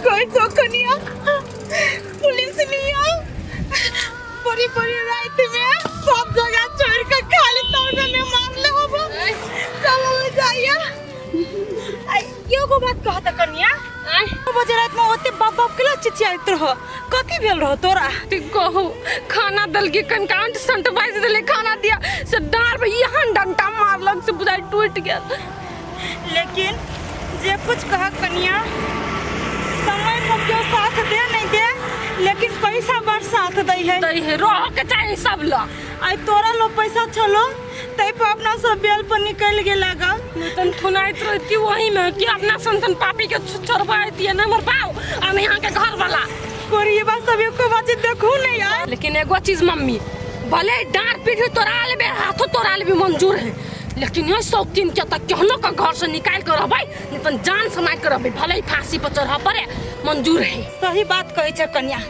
कैसो कनिया पुलिस लिया बड़ी बड़ी रात में सब जगह छोड़ के खाली तौर में मार ले हो चलो जाइए यो को बात कहता कनिया बजे रात में होते बाप बाप के चिचियात रहो कथी भेल रहो तोरा ती कहू खाना दल के कंकाउंट संत बाइज दले खाना दिया से डार पे यहाँ डंटा मारलक से बुझाई टूट गया। लेकिन जे कुछ कहा कनिया समय पर क्यों साथ दे नहीं दे लेकिन पैसा बड़ साथ दई है रह के चाहिए सब लोग आई तोरा लो पैसा चलो तई पर अपना सब बेल पर निकल गे लगा तन थुनाइत रहती वही में कि अपना संतन पापी के छोड़वाती है न मर पाओ हम यहाँ के घर वाला कोरी बात सब एको बात देखू नहीं यार। लेकिन एगो चीज मम्मी भले डांट पीट तोरा लेबे हाथों तोरा लेबे मंजूर है लेकिन ये शौकीन के तक केहनो का घर से निकाल कर रहबै नहीं तो जान समाज कर रहबै भले ही फांसी पर चढ़ा पड़े मंजूर है। सही बात कहै छ कन्या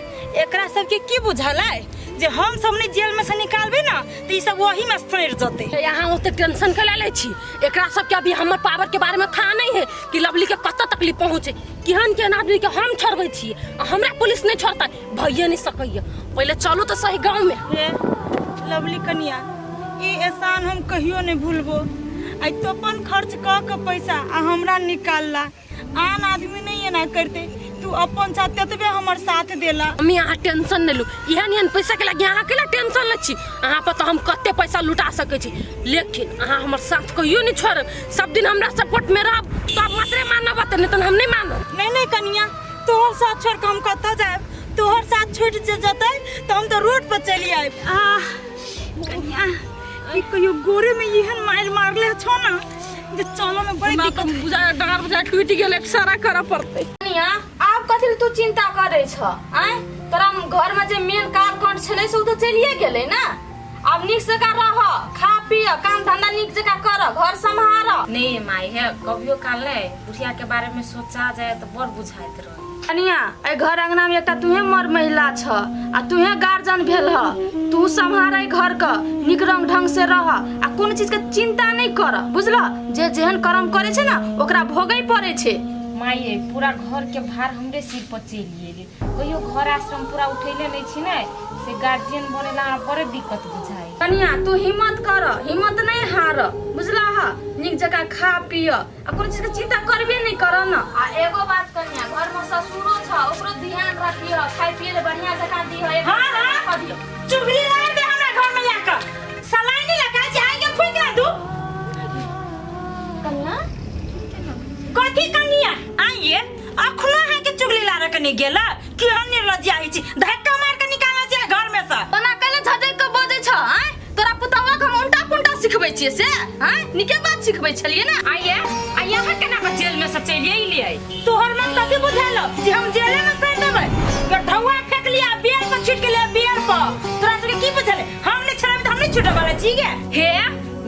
एकरा सब के की बुझालै जे हम सबने जेल में से निकालबे ना तो ई सब वही में सड़ जते। यहाँ ओते टेंशन के ले छी एकरा सब के अभी हमर पावर के बारे में था नहीं है कि लवली के कत तकलीफ पहुंचे केहन केहन आदमी के हम छोड़बै छी हमरा पुलिस नहीं छोड़ता भइए नहीं सकैया पहले चलो तो सही गांव में। लवली कन्या ई एहसान हम कहियो नहीं भूलबो आई तो अपन खर्च क के पैसा आ हमरा निकालला आन आदमी नहीं है ना करते तू अपन साथ तबे हमर साथ देला। मम्मी यहाँ टेंशन नहीं लू यहाँ पैसा के लगे यहाँ के टेंशन ले छी यहाँ पर तो हम कते पैसा लुटा सके छी लेकिन यहाँ हमर साथ कहियो नहीं छोड़ सब दिन हमरा सपोर्ट में रह तो मात्रे मानब नहीं तो हम नहीं मानब। नहीं कन्या तोहर साथ छोड़ के हम कत जाए तोहर साथ छूट जते तो हम तो रोड पर चली आए। कन्या ई कहियो गोरे में यहन मार ले छो ना जे चलो में बड़ी दिक्कत बुझा डार बुझा टूट गेल सारा करे पड़ते। कन्या आप कथि तू चिंता करे छ आय तोरा घर में जे मेन कार कांड छले से तो चलिए गेले ना अब निक से कर रह खा पी काम धंधा निक जगह कर घर संभाल नहीं माई है कभियो काल ले बुढ़िया के बारे में सोचा जाए तो बड़ बुझाइत रह। कन्या ए घर अंगना में एकटा तुहे मर महिला छ आ तुहे गार्जियन भेल ह तू संभारे घर का निक रंग ढंग से रह आ कोन चीज के चिंता नहीं कर बुझला जे जेहन कर्म करे छे ना ओकरा भोगै पड़े छे। माई पूरा घर के भार हमरे सिर पर चलिए गे कहियो घर आश्रम पूरा उठैले नहीं छी ने से गार्जियन बनेला बड़े दिक्कत बुझाई। कन्या तू हिम्मत कर हिम्मत नहीं हार बुझला ह निक जगह खा पिय आ कोन चीज के चिंता करबे नहीं कर न। आ एगो बात कन्या घर में ससुरो छ ओकरो ध्यान रखियो खाइ पिए ले बढ़िया जगह दियो एक हां चुगली लगा दे हमरा घर में जाकर सलाइन लगा जाएगा फूक ना दू। कन्या कथी कन्या आइए अखनो है के चुगली ला रखने गेला कि हन्ने लजिया आई छी धक्का मार के निकाला से घर में से तना कने झजै के बजे छ हैं तोरा पुतवा के हम उल्टा पुल्टा सिखबै छियै से हैं निके बात सिखबै छलिए ना। आइए यहाँ केना के जेल में से चलिए ही ले तोहर मन कथी बुझालो जे हम जेले में से देबै गढौआ फेंक लिया बेल पर छूट के लिया बेल पर तोरा सबके की बुझले हम नहीं छड़ाबे त हम नहीं छूटे वाला छी गे हे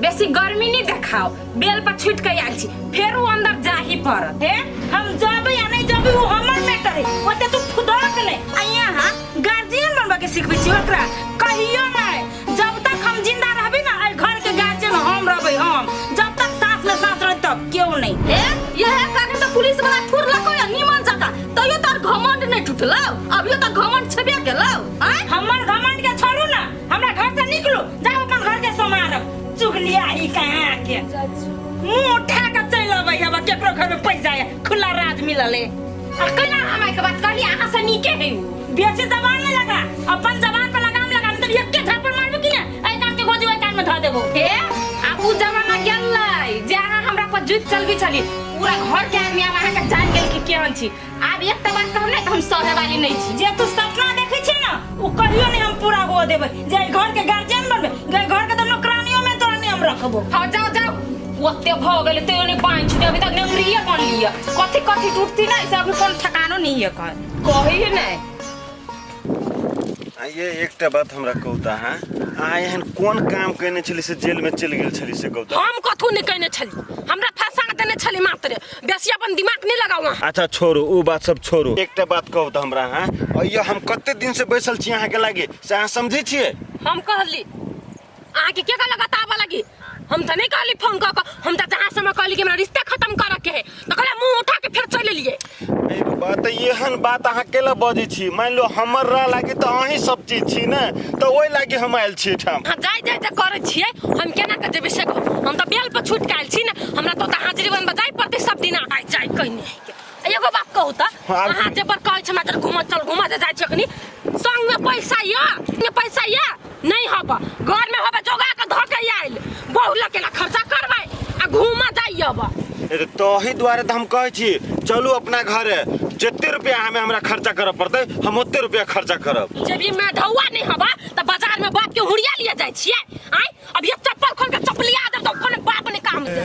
बेसी गर्मी नहीं देखाओ बेल पर छूट के आइल छी फेर वो अंदर जाही पड़त हे हम जाबे या नहीं जाबे वो हमर मैटर है ओते तू खुदक नहीं आ यहाँ गार्जियन बनबा के सिखबै छी ओकरा कहियो नहीं जब तक हम जिंदा रहबे ना ए घर के गार्जियन हम रहबे हम जब तक सास में सास रह तब क्यों नहीं। ए यह काके तो पुलिस वाला थुर लको या निमन जका तयो तार घमंड नहीं टूटलो अभियो तक घमंड छबे गेलो हैं हमर घमंड के छोड़ू ना हमरा घर से निकलू जाओ अपन घर के समारब चुगलिया ही कहां के मुंह उठा के चल अबै अब केकरो घर में पैसा है खुला राज मिलले और केना हमारे के बात करी अहाँ से नीके है बेसी जबान नहीं लगा अपन जबान पर लगाम लगा नहीं तो एक के झापड़ मारबो कि ना ए कान के गोजू ए कान में ध देबो। हे अब उ जमाना गेलै जे अहाँ हमरा पर जुत चलबी छली पूरा घर के आदमी अब अहाँ के जान गेल कि केहन छी अब एक त बात कहब नै त हम सहे वाली नहीं छी जे तू सपना देखै छी ना उ कहियो नहीं हम पूरा हो देबै जे घर के गार्जियन बनबे घर के तो नौकरानियों में तोरा नहीं हम रखबो। हां जाओ जाओ ओते भ गेले ते ने बांध छुटे अभी तक नंगरिया बन लिया कथि कथि टूटती ना इसे अभी कोन ठकानो नहीं है कहि नहीं। ये एकटा बात हमरा कहता है आ एहन कोन काम करने छली से जेल में चल गेल छली से कहता हम कथु नहीं कहने छली हमरा फंसा देने छली मात्र बेसी अपन दिमाग नहीं लगावा। अच्छा छोड़ो वो बात सब छोड़ो एकटा बात कहू त हमरा हां अइयो हम कते दिन से बैसल छी अहाँ के लागे से अहाँ समझै छियै हम कहली अहाँ के केका लगातार लगी हम त नहीं कहली फोन क हम त जहां समय कहली कि हमरा रिश्ता खत्म करे के है त कहला मुंह उठा के फिर चले लिए एगो बात एहन बात अहाँ केला बजै छी, मान लो हमर रह लागी तो अहीं सब चीज छी ने, तो ओइ लागी हम आयल छी ठाम। हाँ जाय जाय त करे छियै, हम केना के जेबै से हम त बेल पर छूट के आयल छी ना, हमरा तो हाजिरी बन बजाई पड़ते सब दिन आइ जाय कइने। एगो बात कहू त, अहाँ जे पर कहै छ हमरा घुमा जाय छी अखनी, संग में पैसा या नहीं हबा, घर में हबा जोगा के धके आइल, बहु लकेला खर्चा करबै आ घुमा जाइयबा। तो ही द्वारे तो हम कहे छी चलू अपना घरे, जितने रुपया हमें हमरा खर्चा करे पड़ते हम उतने रुपया खर्चा करब। जब ये मैं ढौआ नहीं हवा तो बाजार में बाप के हुड़िया लिया जाय छियै, आइ अब ये चप्पल खोल के चपलिया दे तो कोने बाप ने काम दे,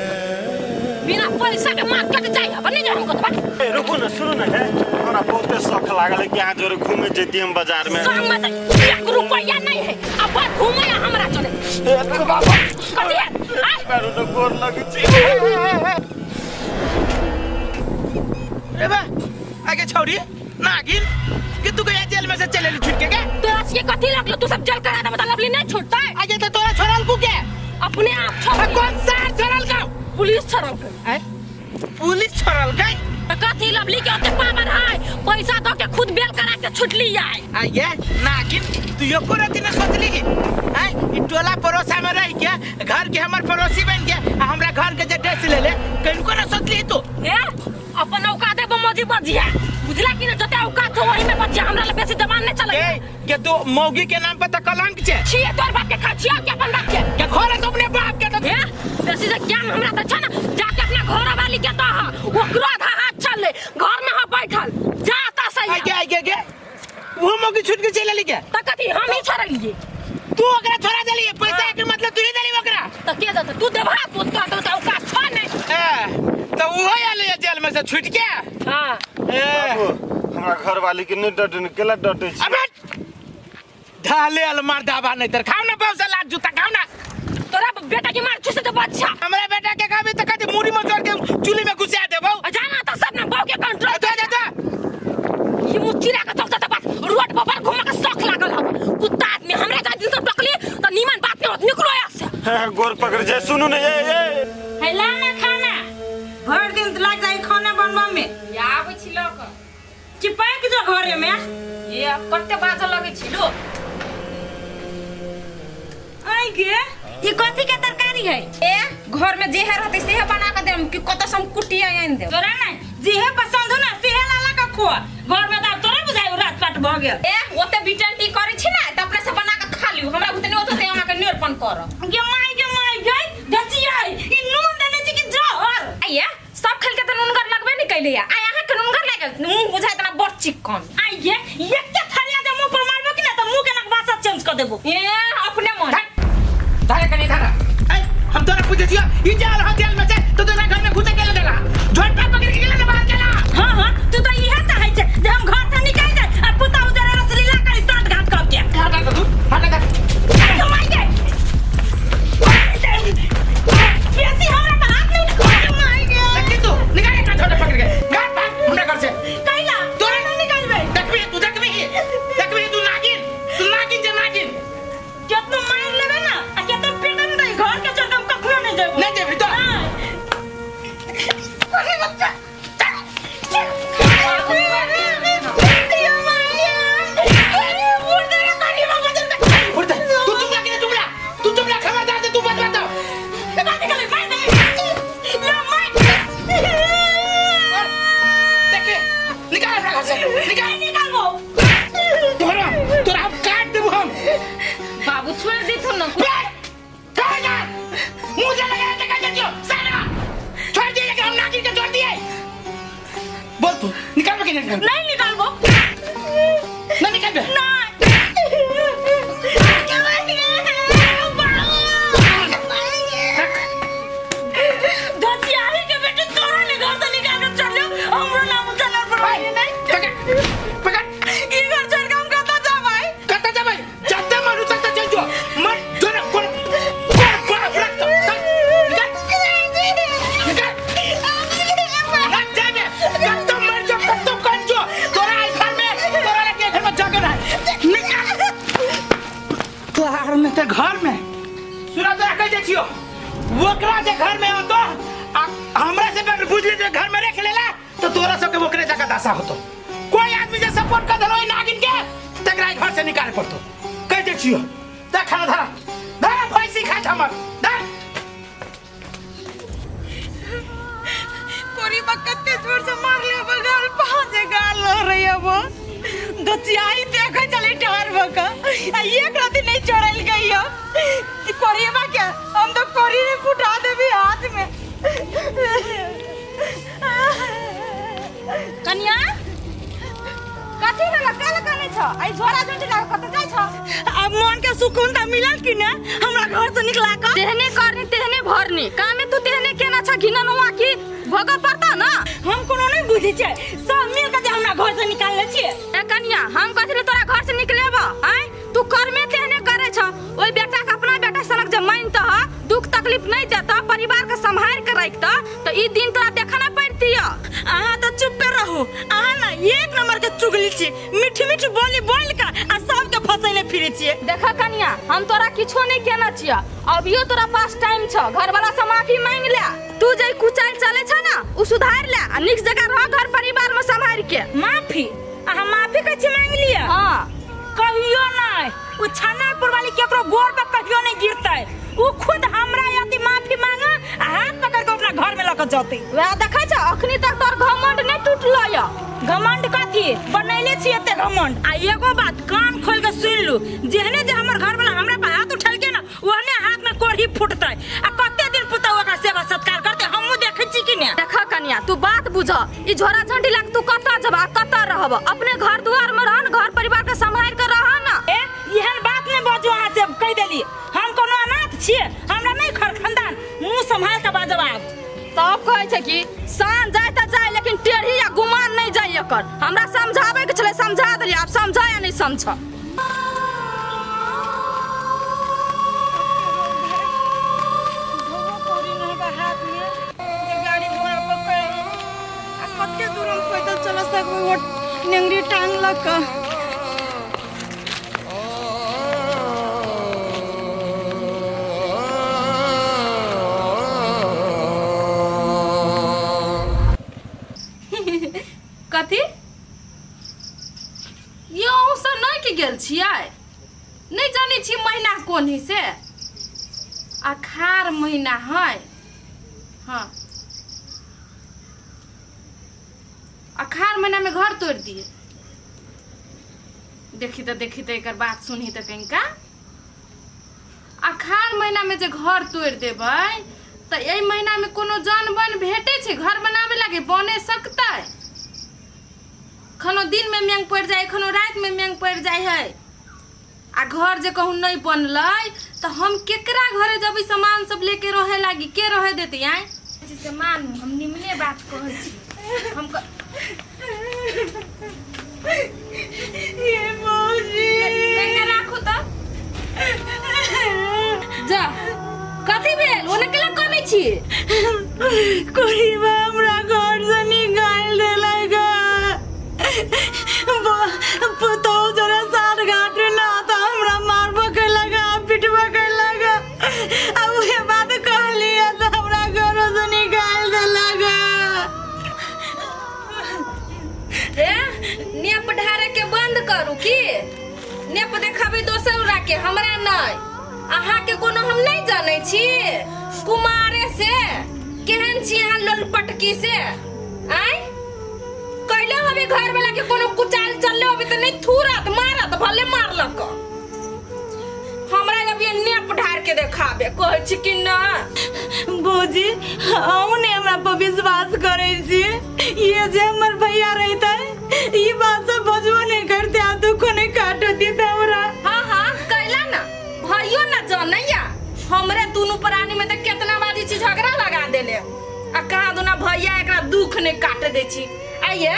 बिना पैसा के मार के जाय हवा नहीं हमको तो बात। रुको ना, सुनो ना, है हमरा बहुत शौक लागल कि यहाँ जोरे घूमे जेती हम बाजार में। संग में 1 रुपया नहीं है, अब बात घूमे हमरा चले ए बाबा कथि है आइ मारो न गोर लगे छी। रे बा आगे छोड़ी नागिन कि तू गया जेल में से चले छूट के क्या? तोरा से कथि लगलो, तू सब जल करा दे मतलब नहीं छोड़ता है। आगे तो तोरा छोड़ल को क्या? अपने आप छोड़, कौन सा छोड़ल का? पुलिस छोड़ल है पुलिस छोड़ल का? कथि लवली के ओते पावर है, पैसा दो के खुद बेल करा के छुट ली जाए। आगे नागिन तू यो को रहती ना सोचली है ई टोला पड़ोसा में रह के घर के हमर पड़ोसी बन के हमरा घर के जे ड्रेस ले ले कनको ना सोचली तू? ए अपन औकात है बमोजी बजिया, बुझला कि ना, जते औकात हो वही में बजिया, हमरा ले बेसी जबान नहीं चले। ए के तू मौगी के नाम पे त कलंक छे छिए तोर बाप के खचिया के अपन बाप के खोले तो अपने बाप के तो ए बेसी से ज्ञान हमरा त छ ना, जाके अपना घर वाली के दह, वो क्रोध हाथ चल ले, घर में हो बैठल जाता सही। आगे वो मौगी छूट के चले ली के त कथि हम ही छोड़ लिए, तू ओकरा छोड़ा देली पैसा के मतलब तू ही देली ओकरा त के दत तू देबा, तू तो औकात छ नहीं। तो वो आले जेल में से छूट के। हां बाबू हमरा घर वाली के नहीं डटे, केला डटे छी। अबे ढाले अलमार दाबा नहीं तर खाओ ना पैसा लाट जूता खाओ ना। तोरा बेटा की मार छुसे तो बच्चा, हमरा बेटा के खाबे त कते मुड़ी में जोड़ के चूल्हे में घुसा देबो। जाना तो सब ना बाव के कंट्रोल दे दे दे ये मुचिरा का चलता बात, रोड पर घुमा के शौक लागल हम, कुत्ता आदमी हमरा जा दिन सब टकली तो नीमन बात के होत निकलो यहाँ से। गोर पकड़ जाए, सुनो ना ये हैला ना खाना भर दिन लग जाई खाना बनवा में, या आबै छी लोक चिपक जो घरे में। ये कते बाजा लगे छी लो। आई गे ये कथी के तरकारी है? ए घर में जेहे रहते सेहे बना के देम कि कत सम कुटिया आइन दे। तोरा ना जेहे पसंद हो ना सेहे लाला का खुआ, घर में दाब तोरा बुझाई रात पाट भ गेल। ए ओते बिटन टी करे छी ना त अपने से बना के खा लियो, हमरा बुते ओते ते हमरा के निरपन कर। गे माई गई धचिया ई नून देने छी कि जहर। आइया सब खेल के त नूनगर लगबे नहीं कैले या, आ यहां के नूनगर लागल मुंह बुझाय तना बड़ चिकन। आई गे एक के थरिया जे मुंह पर मारबो कि ना त मुंह के नकबासा चेंज कर देबो। ए अपने मन धारे कने धारा हम तोरा पूछे छियो ई जेल हो जेल में से तो तोरा घर में घुसे के देला झोट पर पकड़ के गेला ना बाहर चला। हां तू तो इहे चाहे छे जे हम घर से निकल जाए और पुता उजरा रसलीला करी साथ घाट कर के। हटा तू हटा आई माई गे बेसी हमरा का हाथ नहीं। आई माई गे देखी तू निकाल के झोट पकड़ के घाट भाग हमरा घर से कैला तोरा नहीं निकलबे। देखबे तू नागिन जे नागिन केतना मार लेबे ना आ केतना पीटन दे घर के छोड़ हम कखनो नहीं जेबो। नहीं जेबी तो अरे बच्चा उठे तू तुमला खबरदार दे तू बात देखे निकाल अपना घर से निकाल तोरा हम काट देबो हम। बाबू छोड़ दी तुम ना मुझे लगा के कर दियो साला छोड़ दिए कि हम नागिन के छोड़ दिए। बोल तू निकाल के नहीं निकालबो ना निकाल बे ना धचियारी के बेटे तोरा ने घर से निकाल के चल जाओ, हमरो नाम चलर पर नहीं पकड़ ई घर छोड़ के हम कता जा भाई। कता जा भाई जाते मारू तक चल जो मत जोर कोन बाप रख तो निकाल मत जाबे कत्तो मर जो कत्तो कर जो तोरा घर में तोरा लगे घर में जगह है निकाल तोहार में ते घर में सुना तो कह दे छियो ओकरा जे घर में हो तो हमरा से पकड़ बुझ ले घर में रख लेला तो तोरा सबके ओकरे जगह दशा होतो। कोई आदमी जे सपोर्ट कर देलो नागिन के तकरा घर से निकाल पड़तो। कह दे छियो दा खाना धरा धरा भैंसी खात हमर दा कोरी बकते जोर से मार ले बगाल पहुंचे गाल हो रही है वो दचियाई देखो चले टार बका एक राती नहीं चोरल गई हो कोरी बा क्या हम तो कोरी ने फुटा दे भी हाथ में कन्या कथी वाला काल काने छ आई झोरा झुंडी ला कत जाय छ अब मन के सुकून त मिलल कि ना हमरा घर से निकला का तेहने करनी तेहने भरनी कामे तू तेहने केना छ घिननुआ की भोग पड़ता ना हम कोनो नहीं बुझी छै सब मिल के हमरा घर से निकाल ले छिए ए कन्या हम कथि तोरा घर से निकलेबा हैं तू कर में तेहने करे छ ओई बेटा के अपना बेटा सनक जे मानत ह दुख तकलीफ नहीं देता परिवार के संभाल के रखता तो ई दिन तोरा देखना पड़ती है आहा तो चुप पे रहो आहा ना एक नंबर के चुगली छी मीठी मीठी बोली बोल का आ सब के फसैले फिरे छिए देखा कन्या हम तोरा किछो नहीं कहना छिया अभियो तोरा पास टाइम छ घर वाला से माफी मांग ले तू जे कुचाल चले छ ना उ सुधार ले आ निक जगह रह घर परिवार में संभाल के माफी आहा माफी कछि मांग लिया हां कहियो नहीं उ छनापुर वाली केकरो गोर पे कहियो नहीं गिरतै उ खुद हमरा यदि माफी मांगा आ हाथ पकड़ के अपना घर में लेकर जाते वे देखै छ अखनी तक तोर घमंड नहीं टूटलो या घमंड कथी बनैले छी एते घमंड आ एगो बात कान खोल के सुन लू जेहने जे हमर घर वाला हमरा पे हाथ उठल के ना ओहने हाथ में कोढ़ी फुटतै आ कते दिन पुतौ ओकरा सेवा सत्कार करते हमहु देखै छी कि ने देखा कन्या तू बात बुझ ई झोरा झंडी लग तू कता जबा कता रहब अपने घर दुआर में रहन घर परिवार के संभाल के रह ना ए इहन बात ने बाजू अहाँ से कह देली हम कोनो अनाथ छिए हमरा नहीं घर खानदान मुंह संभाल के बाजब आब तब कहै छै कि सान जाय त जाय लेकिन टेढ़ी या गुमान नहीं जाय एकर हमरा समझावे के छले समझा देली आप समझा या नहीं समझ नेंगरी टांग लका कथी यो से नहीं के गेल छियै नहीं जानी छी महीना कोन ही से अखार महीना है हाँ अखार महीना में घर तोड़ दिए देखी तो एक बात सुनी तो कहीं का अखार महीना में जे घर तोड़ देबै तो यही महीना में कोनो जन बन भेटे छै घर बनावे लगे बने सकता है खनो दिन में मेंग पड़ जाए खनो रात में मेंग पड़ जाए है आ घर जे कहूँ नहीं बनलै तो हम केकरा घरे जब सामान सब लेके रहे लागी के रहे देते आए से मानू हम निमने बात कहै छी हम ये मौजी केकरा राखू त जा कथी भेल ओने केला कमी छी कोरीबा हमरा घर से निकाल देलक पुतौ जरा साथ घाट ना तो हमरा मारबो के लगा पिटबो के लगा अब ये बात कहली तो हमरा घर से निकाल देलक ए नेप ढारे के बंद करू की नेप देखाबे दोसरा के हमरा नहीं अहाँ के कोनो हम नहीं जाने छी कुमारे से केहन छी अहाँ ललपटकी से आय कहले हबे घर वाला के कोनो कुचाल चलले हबे त नहीं थूरत मारत भले मारलक हमरा अब ये नेप ढार के देखाबे कहै छी कि ना बौजी हम ने हमरा पर विश्वास करे छी ये जे हमर भैया रहता ई बात से बजबो नहीं करते आ दुख नहीं काटती त हमरा हां हां कहला ना भइयो ना जानैया हमरे दोनों प्राणी में त केतना बाजी छी झगड़ा लगा देले आ कहां दोना भैया एकरा दुख ने काट दे छी आइए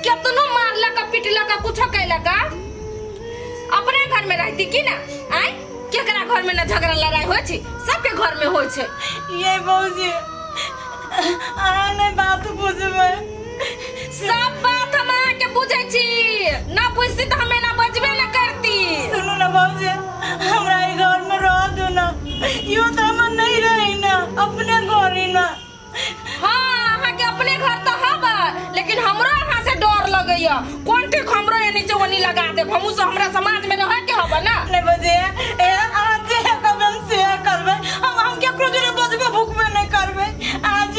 केतनो मारला का पिटला का कुछ कैला का अपने घर में रहती की ना आय केकरा घर में ना झगड़ा लड़ाई होय छी सबके घर में होय छै ये बौजी आने बात बुझबे सब बात हम के बुझै छी ना बुझती त हमें ना बजबे ना करती सुनो ना बौजी हमरा ई घर में रह दो ना यो त हम नहीं रही ना अपने घर ही ना हां अहाँ के अपने घर त हबा लेकिन लेकिन हमरो यहाँ से डर लगैया कौन ठीक हमरो ये नीचे वनी लगा दे हमहू से हमरा समाज में रह के हबा ना नहीं बजे ए आज कब हम से करबे हम केकरो जरे बजबे भूखबे नहीं करबे आज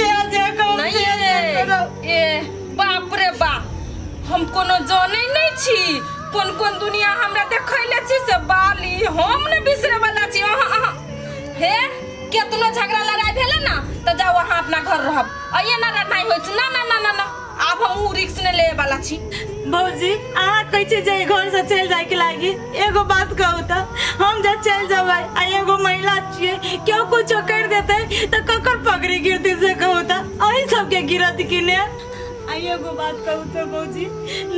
कब नहीं ए बाप रे बाप हम कोनो जाने नहीं छी कौन कौन दुनिया हमरा देखैले छी से बाली हम ने बिसरे वाला छी हे केतनो झगड़ा लड़ाई भेले ना तो जाओ वहां अपना घर रहब अये ना लड़ाई होय छी ना ना ना ना ना अब हम रिक्स ने ले वाला छी भौजी अहाँ कैसे जाए घर से चल जाए के लागी एगो बात कहू तो हम जब चल जाबे आ एगो महिला छिए क्यों कुछ कर देते तो ककर पगड़ी गिरती से कहू तो अही सबके गिरत कि ने आ एगो बात कहू तो भौजी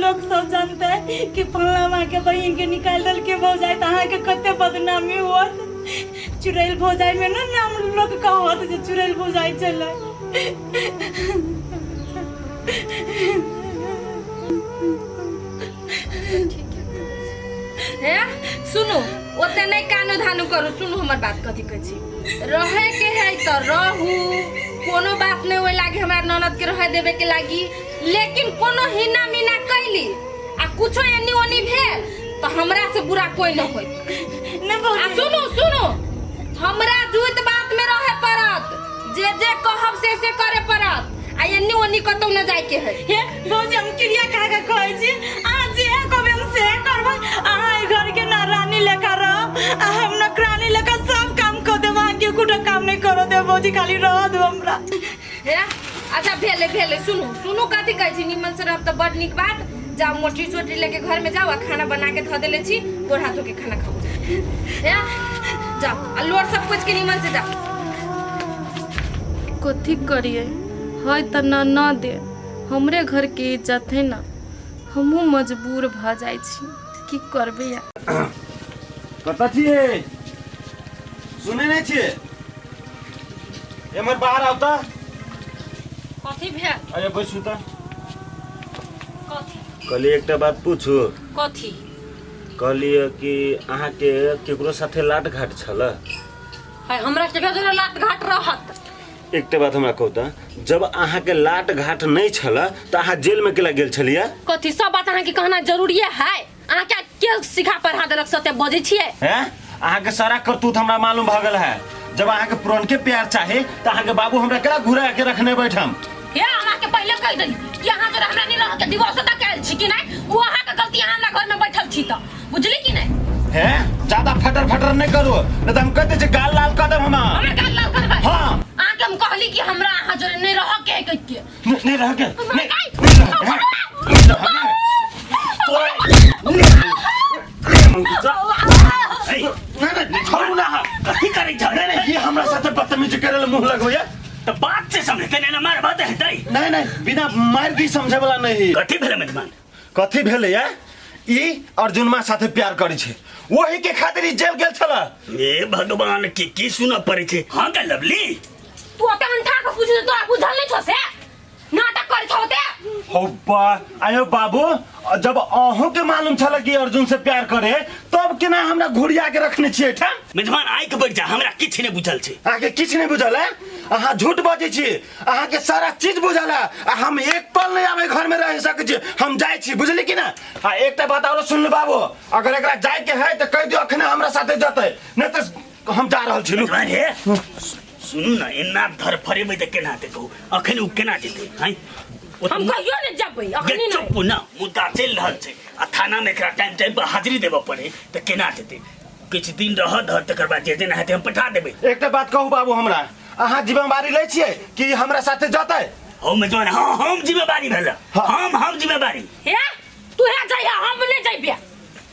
लोग सब जानते हैं कि फलना माँ के बहन के निकाल दल के भौजाई तो अहाँ के कते बदनामी होत चुड़ैल भौजाई में ना नाम लोग कहत जे चुड़ैल भौजाई चले हे सुनो ओते नहीं कानो धानु करू सुनो हमर बात कथी कहै छी रहे के है त रहू कोनो बात नहीं होय लागी हमरा ननद के रहे देबे के लागी लेकिन कोनो हिना मिना कैली आ कुछो एनी ओनी भेल त हमरा से बुरा कोई न होय ने भौजी सुनो सुनो हमरा जुत बात में रहे परत जे कहब से करे परत आ एनी ओनी कतौ न जाय के है हे भौजी हम क्रिया खा के कहै छी आज जे कबे हम से करबै अहाँ ए घर के ना रानी लेखा रह आ हम नौकरानी लेखा सब काम कर देब अहाँ के कुछ काम नहीं करो दे भौजी खाली रह दो हमरा हे अच्छा भेले भेले सुनो सुनो कथी कहै छी निमन से रहब त बड निक बात जाओ मोटी छोटी लेके घर में जाओ खाना बना के ध देले छी तोर हाथों के खाना खाओ हे जाओ आ लोर सब कुछ के निमन से जाओ कथी करिए है त न दे हमरे घर के इज्जत है ना हमहू मजबूर भ जाय छी की करबे या कता छिए सुने नहीं छिए एमर बाहर आवता कथी भेल अरे बैसू त कथी कली एकटा बात पूछू कथी कहलिए कि अहाँ के केकरो साथे लाट घाट छल है हमरा के जरा लाट घाट रहत एकटा बात हमरा कहू त जब अहाँ के लाट घाट नहीं छल त अहाँ जेल में केला गेल छलिए कथी सब बात अहाँ के कहना जरूरी है अहाँ के सिखा पढ़ा देलक सते बजै छियै हैं अहाँ के सारा करतूत हमरा मालूम भ गेल है जब अहाँ के पुरन के प्यार चाहे त अहाँ के बाबू हमरा केला घुरा के रखने बैठम हे अहाँ के पहले कह देली कि अहाँ जरा हमरा नहीं रह के डिवोर्स त कैल छी कि नहीं वो अहाँ के गलती अहाँ हमरा घर में बैठल छी त बुझली कि नहीं हैं ज्यादा फटर फटर नहीं करू नहीं त हम कहते छे गाल लाल कर देब हमरा हमरा गाल लाल करबै हां अहाँ के हम कहली कि हमरा अहाँ जरा नहीं रह के कह के नहीं रह के ये हमरा साथे बदतमीजी करे मुंह लगोया तो बात से समझ के ना मार बात है तई नहीं नहीं बिना मार की समझे वाला नहीं कथी भेले मेजबान कथी भेले या ई अर्जुनमा साथे प्यार करी छे वही के खातिर ई जेल गेल छला ए भगवान की सुना पड़े छे हां का लवली तू अपन अंठा के पूछ तो बुझल नहीं छसे नाटक करे छते हो बा आयो बाबू जब अहों के मालूम छला कि अर्जुन से प्यार करे तब केना हमरा घुरिया के रखने छिए ठा मेजबान आई के बैठ जा हमरा किछ नहीं बुझल छे आके किछ नहीं बुझल है अहाँ झूठ बाजै छी अहाँ के सारा चीज बुझल है आ हम एक पल नहीं आवे घर में रह सके छी हम जाय छी बुझली कि ना आ एकटा बात और सुन ले बाबू अगर एकरा जाय के है त कह दियो अखने हमरा साथे जतै नहीं त हम जा रहल छी मेजबान हे सुनु ना एना धर फरे में त केना ते कहू अखन उ केना जेते हैं हम कहियो नहीं जबै अखनी नहीं चुप ना मुद्दा चल रहल छे आ थाना में एकरा टाइम टाइम पर हाजिरी देबो पड़े त केना जेते कुछ दिन रह धर तकर बाद जे जेना हेते हम पठा देबे एकटा बात कहू बाबू हमरा अहाँ जिम्मेवारी ले छिए कि हमरा साथे जतै हो मेजबान हां हम जिम्मेवारी भेला हम जिम्मेवारी हे तू हे जाइया हम नहीं जाइबे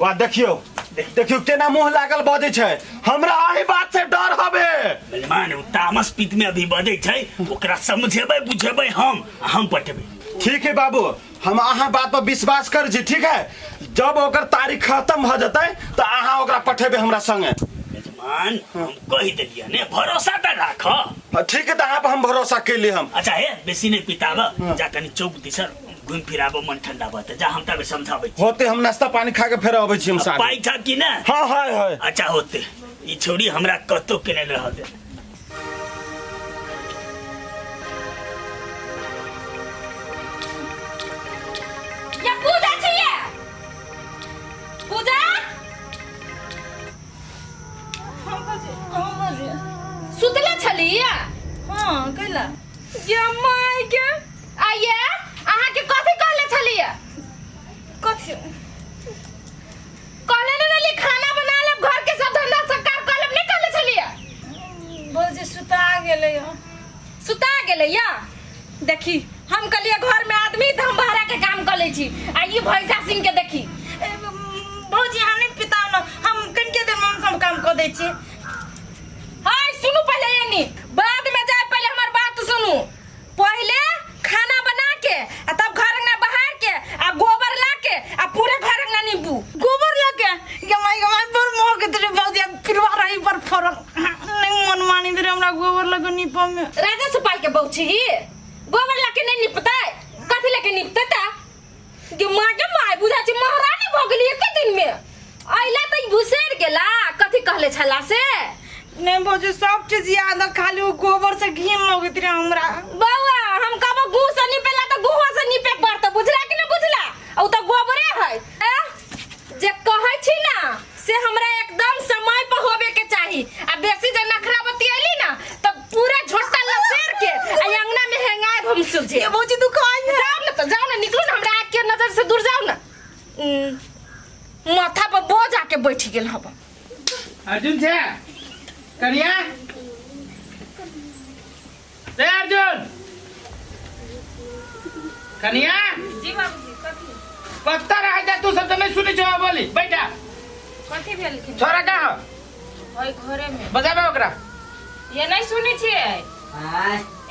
वा देखियो केना मुंह लागल बजै छै हमरा आही बात से डर हबे मेहमान उ तामस पीत में अभी बजै छै ओकरा समझेबै बुझेबै हम पटेबै ठीक है बाबू हम अहाँ बात पर विश्वास कर छी ठीक है जब ओकर तारीख खत्म भ जतै त अहाँ ओकरा पठेबै हमरा संगे मेहमान हम कहि देलियै ने भरोसा त राख ठीक है त अहाँ पर हम भरोसा कैली हम अच्छा हे बेसी नहीं पिताब जा कनी चौक दिसर घुम फिराबो मन ठंडा बत जा हम तबे समझाबै होते हम नाश्ता पानी खा के फेर आबै छी हम साथ पाई था कि ना हां हाय अच्छा होते ई छोड़ी हमरा कतो केने रह दे हां कैला ये माय के आइए अहाँ के कथी कहले छलिए कथि कहले न रही खाना बना लेब घर के सब धंधा सरकार कर लेब नहीं कहले छलिए भौजी सुता गेलै सुता गेले या देखी हम कहलिए घर में आदमी त हम बहरा के काम कर लै छी आ ई भैंसा सिंह के देखी भौजी हम नहीं पिता न हम कनके देर में सब काम कर दै छी हाय सुनू पहले यानी बाद में जाए पहले हमार बात सुनू पहले खाना बना के आ तब घर अंगना बहार के आ गोबर ला के आ पूरे घर अंगना नींबू गोबर लगे गमाई पर मोह के तेरे भौजी फिरवा रही पर फरल नहीं मन मानी तेरे हमरा गोबर लगे नीपा में राजा से पाल के बौछी गोबर ला के नहीं निपता कथी लेके निपता ता कि माँ के माय बुझा छी महारानी भ गेली एक दिन में आइला त भुसेर गेला कथी कहले छला से नहीं भौजी सब चीज याद है खाली वो गोबर से घिन लगे तेरे हमरा बौआ हम कहबो गु से निपेला त गुहा से निपे पड़त बुझला कि न बुझला औ त गोबरे है जे कहै छी ना से हमरा एकदम समय पर होबे के चाही आ बेसी जे नखरा बतियली ना त पूरा झोटा लसेर के आ अंगना में हेंगाए हम सुझे भौजी तू कहीं जाओ ना निकलो ना हमरा आँख के नजर से दूर जाओ ना माथा पर बोझ आके बैठ गेल हब अर्जुन छे कनिया रे अर्जुन कनिया जी बाबूजी कथि पत्ता रह जा तू सब तो नहीं सुनी छो बोली बैठा कथि भेल कि छोरा कहाँ ओइ घरे में बजाबे ओकरा ये नहीं सुनी छिए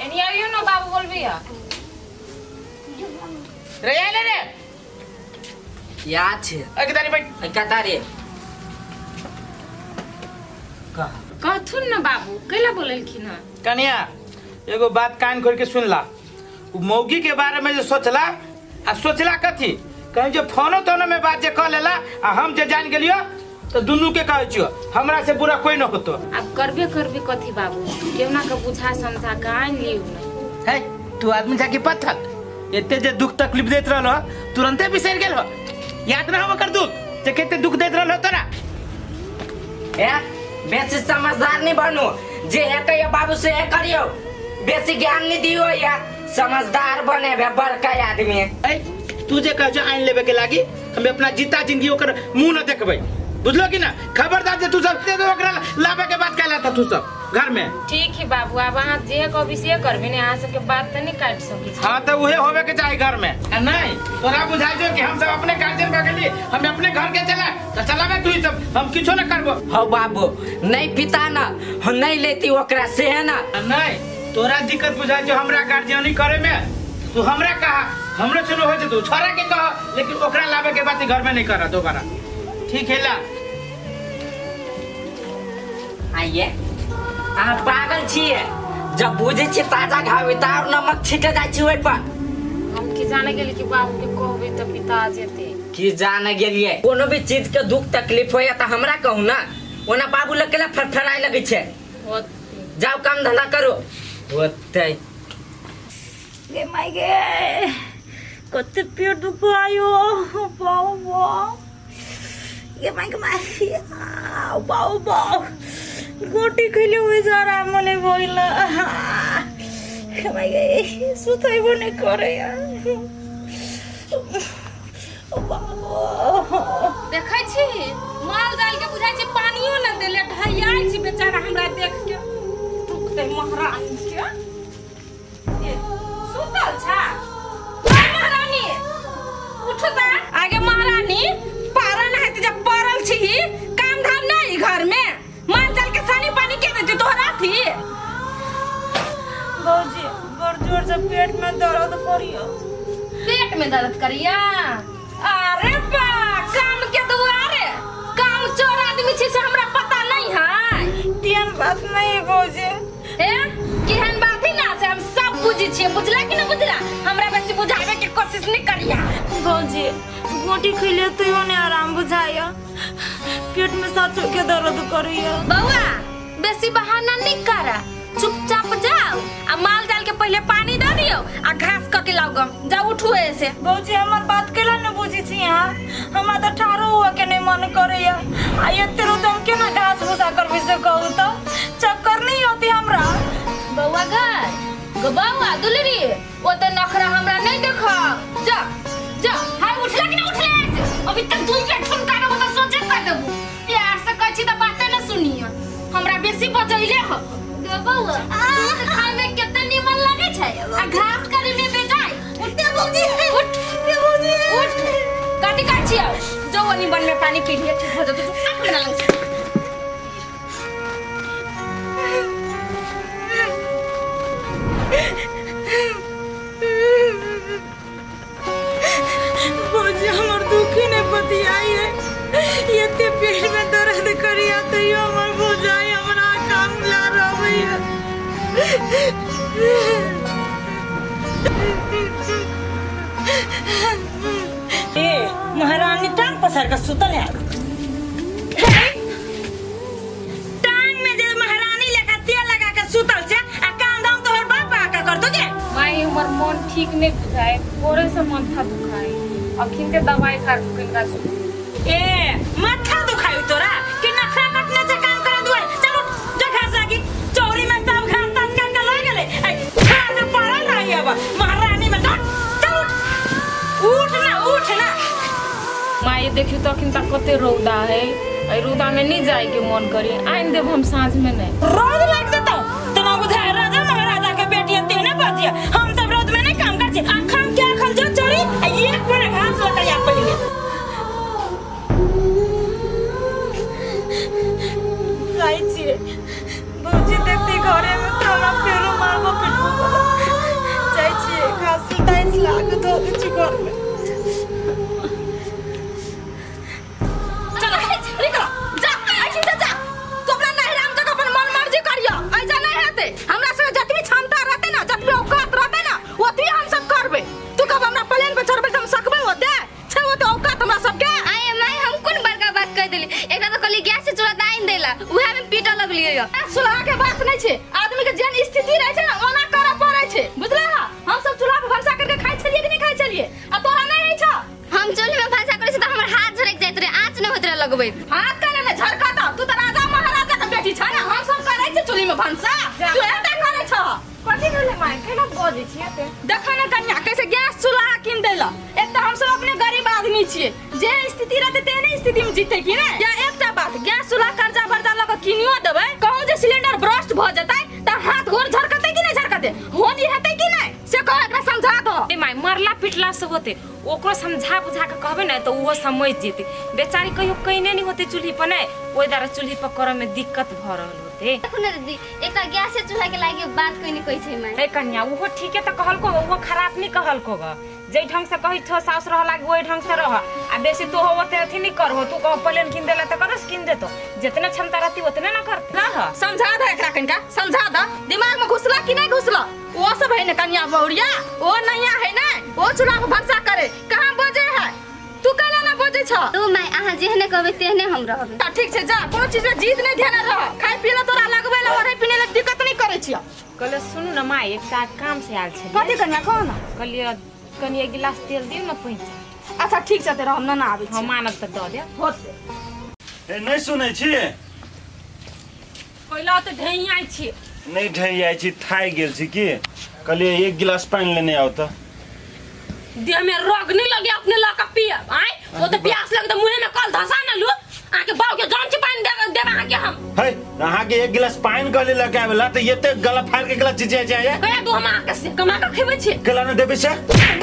एनी आइयो न बाबू बोलबी है रे आले रे या छे एक दानी बैठ कतारे कहथुन न बाबू कैला बोललखिन ह कनिया एगो बात कान खोल के सुन ला उ मौगी के बारे में जो सोचला आ सोचला कथी कहीं जो फोनो तोनो में बात जे कह लेला आ हम जे जान गेलियो तो दुनू के कहै छियो हमरा से बुरा कोई न होतो अब करबे कथी बाबू केवना के बुझा समझा गाय लियो न है तू आदमी जाके पत्थर एते जे दुख तकलीफ देत रहलो तुरंते बिसर गेल हो याद ना हो कर दुख जे केते दुख देत रहलो तोरा ए बेसी समझदार नहीं बनो जे है कहियो बाबू से है करियो बेसी ज्ञान नहीं दियो या समझदार बने बे बड़का आदमी ए तू जे कह जो आइन लेबे के लागी हम अपना जीता जिंदगी ओकर मुंह न देखबै बुझलो कि ना खबरदार जे तू सब ओकरा लाबे के बात कहला था तू सब घर में ठीक है बाबू अब अहाँ जे कभी से करबे ने अहाँ सबके बात त नहीं काट सकी छी हाँ तो उहे होवे के चाही घर में आ नहीं तोरा बुझाई जो कि हम सब अपने गार्जियन बगली हम अपने घर के चला तो चलावे तू ही सब हम किछो न करबो हो बाबू नहीं पिता ना हम नहीं लेती ओकरा से है ना आ नहीं तोरा दिक्कत बुझाई जो हमरा गार्जियनी करे में तू हमरा कहा हमरे शुरू हो तू छोरा के कह लेकिन ओकरा लावे के बात घर में नहीं करा दोबारा ठीक है ला आइए आ पागल छिए जब बुझे छी ताजा घाव त और नमक छिटे जाय छी ओइ पर हम की जाने गेल कि बाबू के कहबे त पिता आ जेते की जाने गेलिए कोनो भी चीज के दुख तकलीफ होया त हमरा कहू ना ओना बाबू लकेला फरफराई लगे छे जाओ काम धंधा करो होतै गे माई गे कते पेट दुख आयो बाबा गे माई बाबा गोटी खैले हुए जरा मने भइला गे माई गे सुतै बने करे देखै छी माल डाल के बुझाई छी पानियो न देले ढैयाई छी बेचारा हमरा देख के दुखते महारानी के ए सुतल छा महारानी उठता आगे महारानी पारन है जब पड़ल छी काम धाम नहीं घर में माल डाल के सानी पानी के देती तोहरा थी भौजी बड़ जोर से पेट में दर्द करियो पेट में दर्द करिया अरे बा काम के दुआरे काम चोर आदमी छी से हमरा पता नहीं है तीन बात नहीं भौजी ए केहन बात ही ना से हम सब बुझी छिए बुझला कि ना बुझला हमरा बेसी बुझावे के कोशिश नहीं करिया भौजी गोटी खैले तो ने आराम बुझाया पेट में सच के दर्द करियो बउआ बेसी बहाना नहीं करा चुपचाप जाओ आ माल डाल के पहले पानी दे दियो आ घास क के लाओ जाओ उठो ऐसे भौजी हमर बात केला न बुझी छी यहाँ हमरा तो ठारो हुआ के नहीं मन करे आ एते रो तुम के ना घास भूसा कर भी से कहू तो चक्कर नहीं होती हमरा बउआ घर बउआ दुलरी वो तो नखरा हमरा नहीं देखा। जा जा हाय उठला कि ना उठले ऐसे अभी तक दुई के ठुमका ना बता सोचे कर देबू प्यार से कछि त बातें ना सुनिया हमरा बेसी बजैले ह दे बउआ दूध खाए में कितना निमन लागे छै आ घास करे में बेजाय उठते बौजी उठ बौजी उठ काटी काटी आओ जो वो निमन में पानी पी लिए ठीक हो जा तू अपना लंग से भौजी हमर दुखी ने पतियाई है ये ते पेट में दर्द करिया तो यो हमर भौजाई हमरा काम ला रहैया। ए महारानी टांग पसार का सुतल है टांग में जे महारानी लेका तेल लगा के सुतल छे आ कांदम तोहर बाप का कर दो के माई हमर मन ठीक नहीं बुझाए थोड़े से माथा दुखाए अखिन के दवाई खा के इनका ए माथा दुखाई तोरा कि नखरा कटने से काम करा दुआर चलो जो घास लागी चौरी में सब घास तास काट के लग गेले ए खाना पड़ल रही अब महारानी में चलो उठ ना माई देखियो तो अखिन तक कते रौदा है ए रौदा में नहीं जाए के मन करे आइन देब हम सांझ में नहीं रोद लग जतो तना बुझाए राजा महाराजा के बेटी तेने बजिया हम सब रोद में नहीं काम कर छी अखन क्या खल जो चोरी एक पर घास लकड़िया पड़ी जाई छी भौजी देखती घरे में तोरा फेरो मारबो पिटबो जाई छी घास ताइस लाग दो छी घर में चलो निकलो जा ऐसे जा तू अपना नहराम जगह पर मन मर्जी करियो ऐसा नहीं हेते हमरा से जतनी क्षमता रहते ना जतनी औकात रहते ना ओतनी हम सब करबे तू कब हमरा प्लेन पे चढ़बे हम सकबे होते छै वो तो औकात हमरा सब के आए माय हम कोन बड़का बात कह देली एकरा तो कली गैस से चूड़ा दाइन देला उहे में पीटा लगलिए यो सुलह के बात नहीं छै आदमी के जेन स्थिति रहे छै ना ओना करे पड़े छै बुझले ना हम सब चूल्हा पे भरसा करके खाइ छलिए कि नहीं खाइ छलिए आ तोरा नहीं है छ हम चूल्हे में भांसा करे से तो हमर हाथ झरक जाइत रे आंच न होत रे लगबै हाथ कने में झरकाता तू तो राजा महाराजा के बेटी छ ना हम सब करे छै चूल्ही में भरसा तू एते करे छ कथि भेले माई केना बजै छियै ते देखो ना कन्या कैसे गैस चूल्हा किन देला एक तो हम सब अपने गरीब आदमी छिए जे स्थिति रहते तेने स्थिति में जीते की ने या एकटा बात गैस चूल्हा कर्जा वर्जा लग किनियो देबै कहूं जे सिलेंडर ब्रस्ट भ जतै त हाथ गोर झरकते कि नहीं झरकते होनी हेतै कि नहीं से कह एकरा समझा दो ए माई मरला पिटला से होते ओकरो समझा बुझा के कहबे ना तो वो समझ जेते बेचारी कहियो कइने नहीं होते चूल्ही पर नै ओइ दारा चूल्ही पर करे में दिक्कत भ रहल होते देखु न दीदी एकरा गैस से चूल्हा के लागी बात कइने कहि छै माय ए कन्या वो ठीक है तो कहल को वो खराब नहीं कहल को जे ढंग से कहि छ सास रह लागी ओइ ढंग से रह आ बेसी तो होते अथी नहीं करहो तू कह प्लेन किन देला त करस किन देतो जितना क्षमता रहती उतने ना कर ना समझा दे एकरा कनका समझा द दिमाग में घुसला कि नहीं घुसला वो सब है ना कन्या बहुरिया वो नैया है ना वो चूल्हा पर भरसा करे कहां बजे है तू कहला ना बजे छ तू माय आहा जेहने कहबे तेहने हम रहबे ता ठीक छै जा कोनो चीज में जीत नहीं ध्यान रह खाइ पीला तोरा लगबे ला ओढ़े पिने ला दिक्कत नहीं करे छिया कहले सुनु ना माई एकटा काम से आयल छै कथि कन्या कह ना कहलिए कनी एक गिलास तेल दियो ना पैसा अच्छा ठीक छै तेरा हम ना आबै छी हम मानब त द दे होते ए नहीं सुनै छी पहिला तो ढैया छी नहीं ढई आई छी थाई गेल छी की कहलिए एक गिलास पानी लेने आओ तो देह में रोग नहीं लगे अपने लका पिए आए वो तो प्यास लगे तो मुंह में कल धसा ना लू आके बाव के जान से पानी देबा आके हम है अहाँ के एक गिलास पानी कहले लगे आवेला तो ये ते गला फाड़ के गिलास चिचिया जाए कया दो हम आके से कमा के खेबै छी गला न देबे से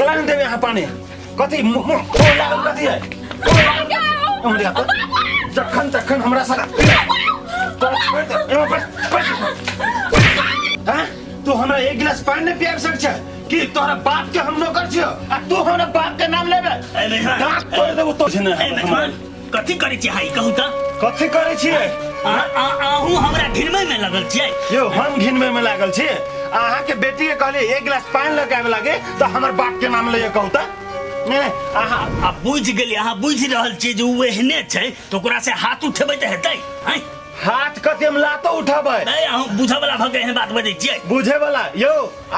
गला न देबे यहाँ पानी कथि ओ लागल कथि है हम देखा जखन तखन हमरा सारा हां तू हमरा एक गिलास पानी नहीं पिया सक छ कि तोरा बाप के हम नौकर छियो आ तू हमरा बाप के नाम लेबे दांत तोड़ देबो तो छने कथी करे छी हाई कहू त कथि करे छिए आहू हमरा घिनमे में लगल छियै यो हम घिनमे में लागल छी अहाँ के बेटी के कहले एक गिलास पानी लगावे लागे तो हमर बाप के नाम ले कहू त नहीं अहाँ अब बुझ गेली अहाँ बुझ रहल छियै जे उ एहने छै तो ओकरा से हाथ उठेबै त हेतै हैं हाथ कते हम लातो उठाबै नहीं अहाँ बुझे वाला भगे एहन बात बजै छियै बुझे वाला यो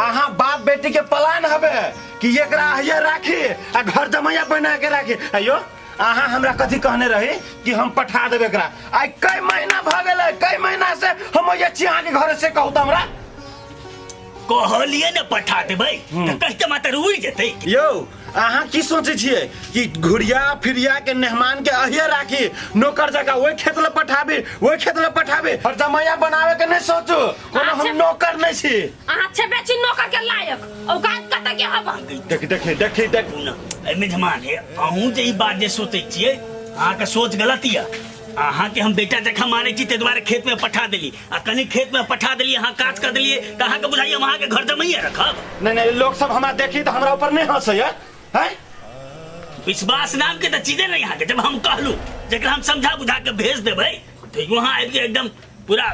अहाँ बाप बेटी के पलान हबे कि एकरा ये राखी आ घर जमैया बना के राखी अयो अहाँ हमरा कथी कहने रही कि हम पठा देबे एकरा आई कई महीना भ गेलै कई महीना से हम ये छी अहाँ के घर से कहू त हमरा कहलिए ने पठा देबै त कहते मात्र उड़ जेतै। यौ अहाँ की सोचे छियै कि घुरिया फिरिया के मेहमान के अहिए राखी नौकर जगह ओहि खेत ले पठाबे और जमैया बनावे के नहीं सोचो कोनो हम नौकर नहीं छी। अहाँ छे बेची नौकर के लायक औकात कत के हब। देख मेजमान है अहूँ जे ई बात जे सोचै छियै अहाँ के सोच गलत ये। अहाँ के हम बेटा जखा माने छी ते दुआरे खेत में पठा देली आ कनी खेत में पठा देली अहाँ काज कर देलिए त अहाँ के बुझाइए वहाँ के घर जमैया रखब। नहीं लोग सब हमरा देखी तो हमरा ऊपर नहीं हंसैया है। विश्वास नाम के तो चीजें नहीं यहाँ के जब हम कहलू जरा हम समझा बुझा के भेज देबै तो वहाँ आबि के एकदम पूरा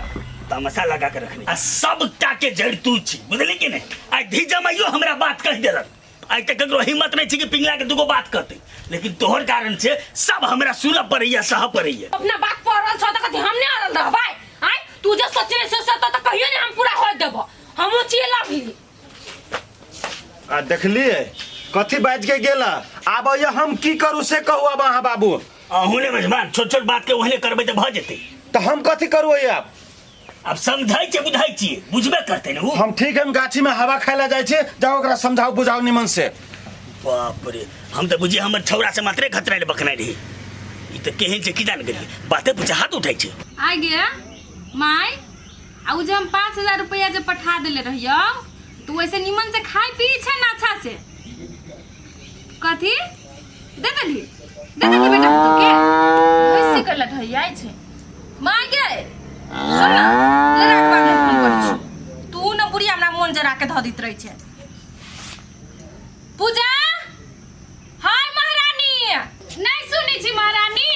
तमाशा लगा के रखनी आ सब के जड़ तू छी बुझली कि नहीं। आज धी जमाइयो हमरा बात कह देलक आज तक ककरो हिम्मत नहीं छी कि पिंगला के दुगो बात करते लेकिन तोहर कारण से सब हमरा सुन पड़ैया सह पड़ैया। अपना बात पड़ल छ त कथि हम नहीं अरल रहबै। आइ तू जे सोचले से त कहियो नहीं हम पूरा होय देबो हमो चिला भी। आ देखलिए कथी बाज के गेला आब ये हम की करू से कहू अब अहाँ बाबू। अहूँ ने मेजबान छोट छोट बात के वही करबै तो भ जेतै तो हम कथी करू ये अब समझाई छे बुझाई छिए बुझबे करते न हम ठीक हम गाछी में हवा खाए ला जाए छे जाओ ओकरा समझाओ बुझाओ निमन से। बाप रे हम तो बुझिए हमर छौरा से मात्रे खतरा बखनाई रही ई तो केहन से की जान गेली बाते पूछे हाथ उठाई छे। आ गे माय आ जे हम 5000 रुपया जे पठा देले रहियो तो वैसे निमन से खाई पी छे ना अच्छा से कथी दे देली बेटा तो के वैसे करला ढैया छे माय गे सुन ना ले राख बात फोन करै छी तू न बुढ़ी हमरा मन जरा के ध दित रही छे। पूजा हाय महारानी नहीं सुनै छी महारानी।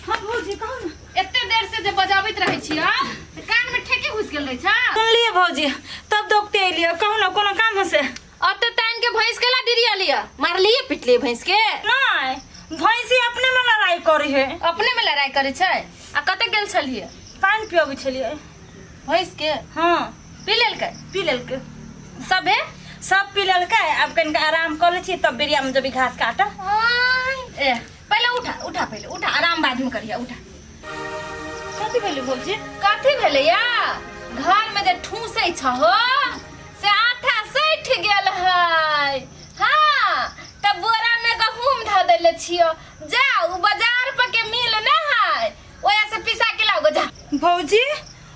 हाँ भौजी कहू ना। एते देर से जे बजाबैत रहै छी कान में ठेके घुस गेल रहै छ। सुनलिए भौजी तब दोखते एलिए कहू ना कोनो काम है से। अब तो टाइम के भैंस केला डिरिया लिया मार लिए पिट लिए भैंस के नहीं भैंसी अपने में लड़ाई करी है। अपने में लड़ाई करे छै आ कते गेल छलिए पानी पियाबे छलिए भैंस के हाँ पी लेल के सबे सब पी लेलकै अब कनिका आराम कर ले छी तब बेरिया में जब घास काटा। ए पहले उठा पहले उठा आराम बाद में करिया उठा। कथी भेलै भौजी कथी भेले या घर में जे ठूसै छ हो से आटा सैठ गेल है। हाँ तब बोरा में गहूम ध देले छियो जाऊ बाजार पर के मिल न है ओया से पिसा के लाओ जा। भौजी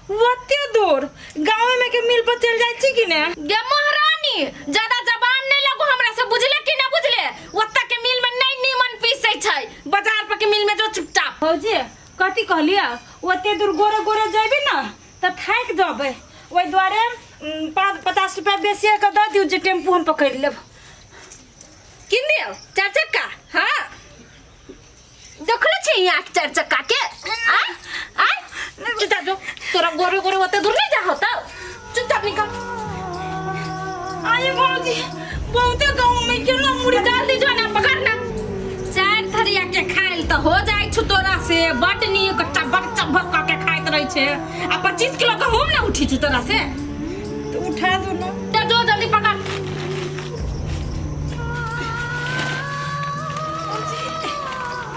ओते दूर गांव में के मिल पर चल जाय छी कि ने। गे महारानी ज्यादा जबान नहीं लगो हमरा से बुझले कि ना बुझले ओत्ता के मिल में नहीं नीमन पीसै छै बाजार पर के मिल में जो चुपचाप। भौजी कथी कहलिया ओते दूर गोरे गोरे जाबे ना त थाक जबे ओइ द्वारे 50 रुपया बेसी के द दिउ जे टेम्पू हम पकड़ लेब। किन दियो 4 चक्का हाँ देखले छी यहाँ 4 चक्का के आ चुपचाप जो तोरा गोरे गोरे ओते दूर नहीं जा होता चुपचाप निकल। आये भौजी बहुते गांव में केना मुड़ी डाल दी जो ना पकड़ना 4 थरिया के खाइल त हो जाय छु तोरा से बटनी कट्टा बट चब्बक के खाइत रही छे आ 25 किलो गहूम ना उठी छु तोरा से तो उठा दो ना ते जो जल्दी पकड़।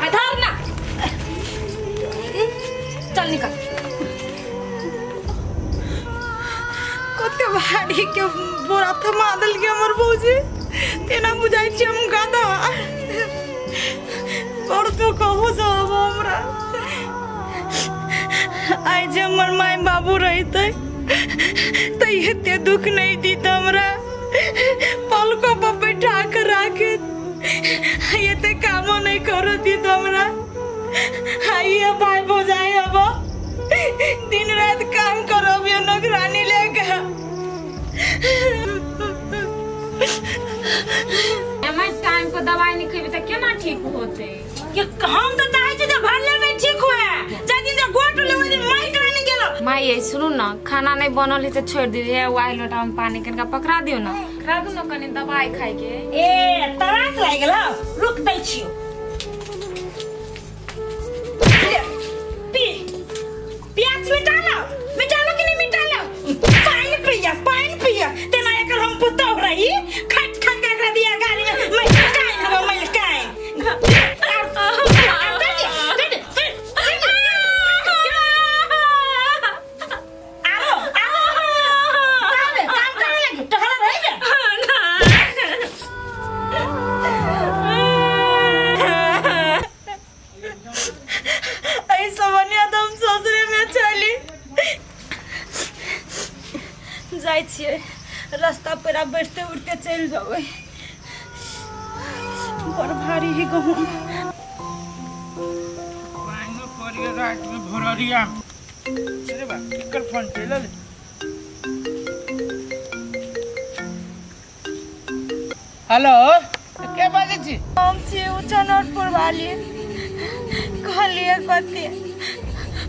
आधार ना चल निकल। कते भारी के बोरा थमा दल के हमर भौजी केना बुझाई छी हम गादा कर तो कहो सब हमरा आइ जे हमर माय बाबू रहिते त एते दुख नहीं दीत हमरा पलको पर बैठा के राखे एते काम नहीं करो दीत हमरा। आइए भाई बुझाई अब दिन रात काम करो भी नौकरानी लेगा। मैं टाइम को दवाई नहीं खइबे त केना ठीक होते। कि हम तो चाहे छी जे भले में ठीक होए जदी जे गोट ले ओदी माई कराने गेलो। माई ये सुनो ना खाना नहीं बनल है तो छोड़ दीजिए वाई लोटा में पानी कनका पकड़ा दियो ना खा दू ना कनी दवाई खाई के। ए तरास लाग गेलो रुक दै छियो पी प्याज मिटा लो कि नहीं मिटा लो पानी पिया तेना एकर हम पुतौ रही खट खट के दिया गाड़ी में मैं काई रास्ता पर आप बैठते उठते चल जाओ। बड़ भारी ही गहूँ रात में भोरिया अरे बा केकर फोन चला ले। हेलो के बाजे छी? हम छी उचनौरपुर वाली। कहलिए कथी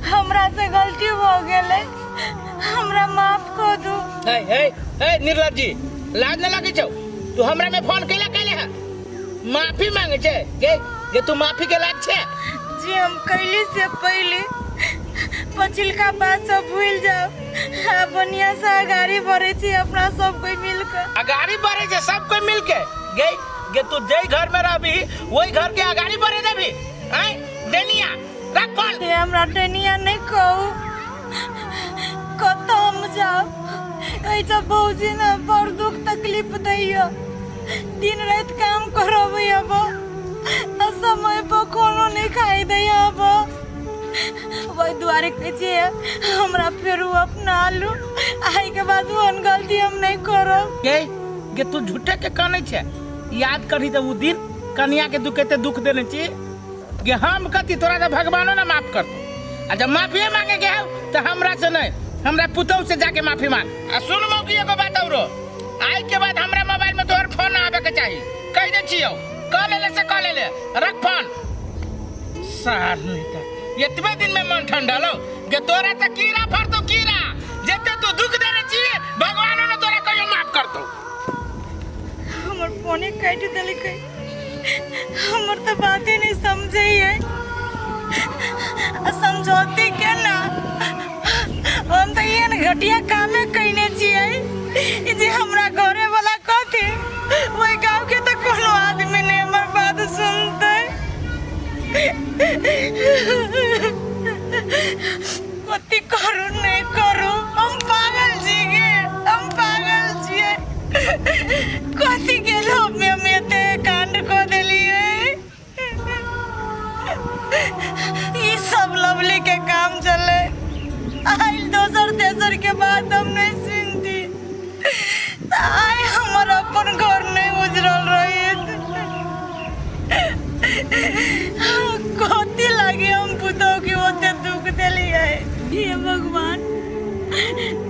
हमरा से गलती हो गेलै, हमरा माफ कर दू। हे निर्लज जी, लाज न लगे छौ? तू हमरा में फोन कैला कैले है? माफी मांगे छे के तू माफी के लायक छे? जी हम कैले से पहले पछिलका बात सब भूल जाओ। बढ़िया से गाड़ी भरे छी अपना सब कोई मिलकर। अगाड़ी बढ़े छे सब कोई मिलके गे तू जई घर में रहबी वही घर के अगाड़ी बढ़े देबी। हैं डेनिया रख फोन। ये हमरा डेनिया नहीं कहू, कत हम जाओ? ऐसा भौजी ना बड़ दुख तकलीफ दैया, दिन रात काम करबै अब समय पर कोनो नहीं खाई दैया। अब वही द्वारे कहे हमरा फिर अपना लू, आई के बाद वो गलती हम नहीं करब। गे तू झूठे के कहने छे? याद करी तो वो दिन कन्या के दुखते दुख देने छी गे हम कथी तोरा तो भगवानो ना माफ करतो। आ जब माफी मांगे के तो हमरा से नहीं, हमरा पुतौ से जाके माफी मांग। आ सुन मौकी एगो बात औरो, आई के बाद हमरा मोबाइल में तोहर फोन आवे के चाहिए। कह दे छियो कॉल ले से कॉल ले रख फोन। सार नहीं था इतने दिन में मन ठंडा लो गे तोरा तो कीड़ा फरतो कीड़ा जेते तू दुख देने छी भगवानो ने तोरा कहियो माफ करतो। हमर फोने काट देलकै, हमर तो बातें नहीं समझे है। समझौती के ना हम तो ये घटिया कामे कहने छियै जे हमरा घरे वाला कथी वही गांव के तो कोनो आदमी ने हमर बात सुनते। कथी करू नहीं करू, हम पागल छियै, हम पागल छियै। कथी के लोभ में हम एते कांड को देलिए। ये सब लवली के काम चले, आइल दोसर तेसर के बात हम नहीं सुनती। आई हमर अपन घर नहीं उजरल रही। कथी लागे हम पुतौ के ओते दुख देलिए। हे भगवान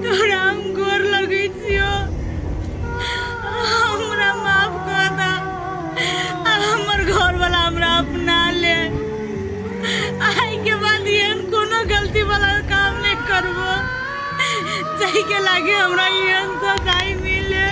तोरा हम गोर लगै छियो, हमरा माफ कर दा। हमर घर वाला हमरा अपना ले, आई के बाद ये कोनो गलती वाला काम नहीं करबो। जाई के लागे हमरा ये सजाई मिले।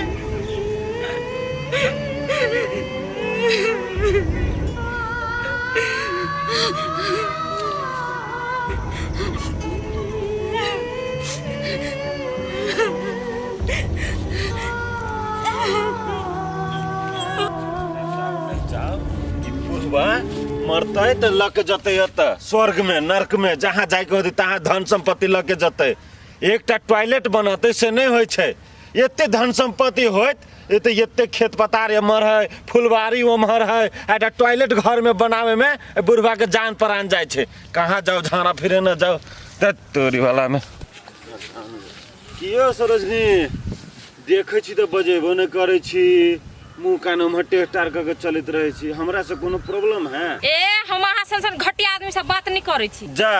मरते तो लग जते स्वर्ग में नरक में जहाँ जाके होते तहाँ धन संपत्ति लग के जते। एकटा टॉयलेट बनते से नहीं होय छे। एते धन संपत्ति होत एते एते खेत पतार एमहर है, फुलवारी उमहर है, एटा टॉयलेट घर में बनावे में बुढ़वा के जान प्राण जाय छे। कहाँ जाओ झाड़ा फिरे न जाओ तोरी वाला में। कियो सरोजनी देखे छी तो बजेबो न करे छी, मुंह कान में टेटार करके चलत रहे छी। हमरा से कोनो प्रॉब्लम है? हम अहाँ सन घटिया आदमी से बात नहीं करे छी। जा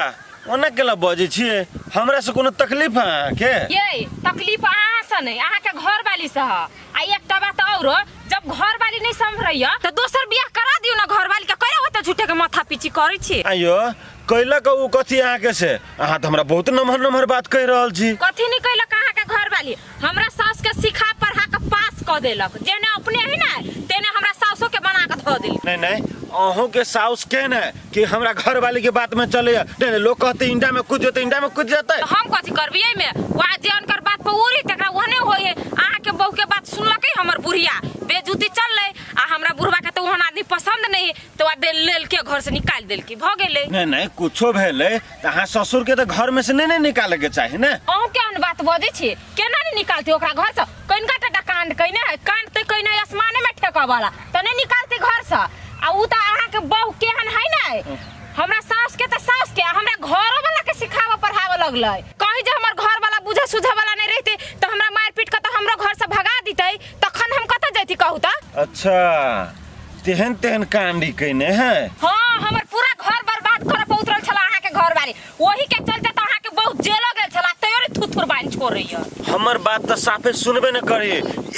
ओना केला बजे छी? हमरा से कोनो तकलीफ है के? ये तकलीफ अहाँ से नहीं, अहाँ के घर वाली से है। आ एकटा बात और, जब घर वाली नहीं समझैया तो दोसर बियाह करा दियो ना। घर वाली के करे होते झूठे के माथा पीछी करे छी। आयो कैला का उ कथी अहाँ के से? अहाँ तो हमरा बहुत नमहर नमहर बात कह रहल छी। कथी नहीं कैला अहाँ के घर वाली? हमरा सास के सिखा पढ़ा के पास क देलक, जेने अपने है ना तेने हमरा सासो के बना के धो देली। नहीं नहीं अहों के साउस के न कि हमरा घर वाली के बात में चले। नहीं लोग कहते इंडा में कूद जाते, इंडा में कूद जाता है। हम कथी करबिए में वहाँ जान कर बात पर उरी तकरा वहने होय है। अहाँ के बहू के बात सुनलकै हमर बुढ़िया बेजुती चलले आ हमरा बुढ़वा के तो वहन आदमी पसंद नहीं तो आ दे लेल के घर से निकाल देल की भ गेले। नहीं नहीं कुछो भेले त अहाँ ससुर के तो घर में से नहीं निकाले के चाहिए ना। अहूँ केहन बात बजे छी? केना नहीं निकालती ओकरा घर से? कनिका टटा कांड कइने है, कांड ते कइने आसमाने में ठेका वाला त नहीं निकालती घर से। आ उ त अहाँ के बहू केहन है ना, हमरा सास के त सास के हमरा घर वाला के सिखावा पढ़ावा लगलै। कहीं जे हमर घर वाला बुझे सुझे वाला नहीं रहते तो हमरा मार पीट के तो हमरो घर से भगा अच्छा तेहन तेहन कांडी कइने है। हाँ हमर पूरा घर बर्बाद करे पे उतरल छला अहाँ के घर वाली, वही के चलते तो अहाँ के बहुत जेलो गेल छला, तैयो थुथुर बाइन छोड़ रही है। हमर बात तो साफे सुनबे न करे,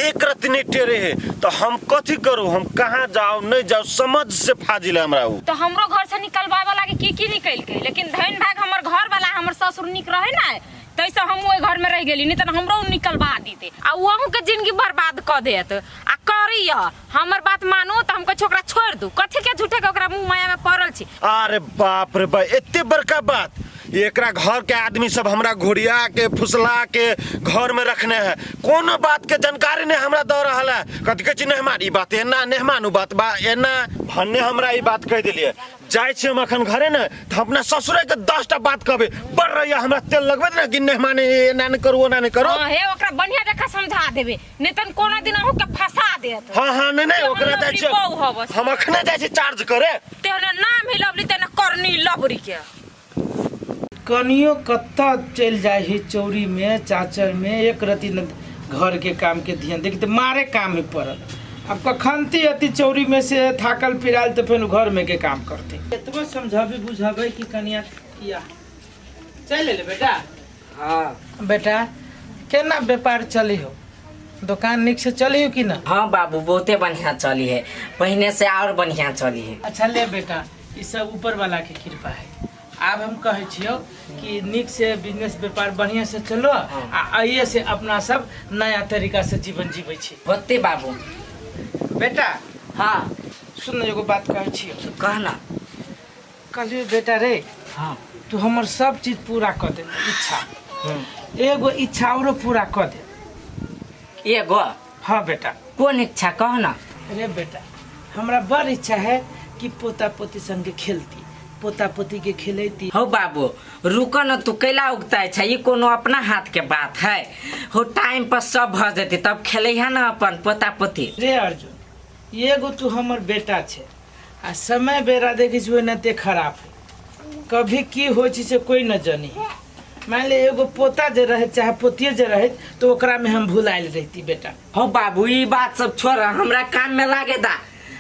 एक रत्ती नहीं टेरे है तो हम कथी करू, हम कहाँ जाओ नहीं जाओ समझ से फाजिल है हमरा उ। तो हमरो घर से निकलवावे लागे की निकल के, लेकिन धन भाग हमर घर वाला हमर ससुर निक रहे ना, तैसे हम ओइ घर में रह गेली, नहीं तो हमरो निकलवा दीते आ वहू के जिंदगी बर्बाद क देत। आ करी हमर बात मानू तो हमको छोकरा छोड़ दू, कथी के झूठे के ओकरा मुंह माया में पड़ल छी। अरे बाप रे बा, एते बड़का बात, एकरा घर के आदमी सब हमरा घोड़िया के फुसला के घर में रखने हैं, कोनो बात के जानकारी नहीं हमरा दे रहल है। कथी के नेहमान ई बात एना, नेहमान उ बात बा एना, भन्ने हमरा ई बात कह दिलिए। जाय छी हम अखन घरे न त अपना ससुरे के 10टा बात कहबे, बड़ रहिया हमरा तेल लगबे न कि नेहमान एना न करू ओना न करू। हां हे ओकरा बढ़िया जका समझा देबे, नहीं त कोनो दिन अहू के फंसा देत। हां नहीं ओकरा जाय छी हम अखने जाय छी चार्ज करे। तेरे नाम ही लवली तेने करनी लबरी के। कनियो कत्ता चल जाए ही चौरी में चाचर में, एक रति न घर के काम के ध्यान देखी तो मारे काम में पड़ल। अब कखनती अति चौरी में से थाकल फिराल तो फिर घर में के काम करते। एतबो समझाबे बुझाबे कि कनिया किया चल ले बेटा। हाँ बेटा केना व्यापार चली हो, दुकान निक से चली हो कि ना? हाँ बाबू बहुते बढ़िया चली है, पहले से और बढ़िया चली है। अच्छा ले बेटा, ये सब ऊपर वाला के कृपा है। आब हम कहे छियो कि निक से बिजनेस व्यापार बढ़िया से चलो, आइए से अपना सब नया तरीका से जीवन जीवे छी। होते बाबू। बेटा हाँ सुन एगो बात कहे छियो। कहना। कहलियो बेटा रे, हाँ तू हमर सब चीज पूरा कर दे, इच्छा एगो इच्छा और पूरा कर दे। एगो? हाँ बेटा। कौन इच्छा कहना? अरे बेटा हमरा बड़ इच्छा है कि पोता पोती संगे खेलती, पोता पोती के खेलती। हो बाबू रुको न, तू कैला उगता है, ये कोनो अपना हाथ के बात है। हो टाइम पर सब भ जेते तब खेले है ना अपन पोता पोती। रे अर्जुन एगो तू हमर बेटा छे, आ समय बेरा देखी छो न ते खराब है, कभी की हो छी से कोई न जानी। मान ले एगो पोता जे रहे चाहे पोतिये जे रहे तो ओकरा में हम भुलाइल रहती बेटा। हो बाबू ये बात सब छोड़, हमरा काम में लागे दा,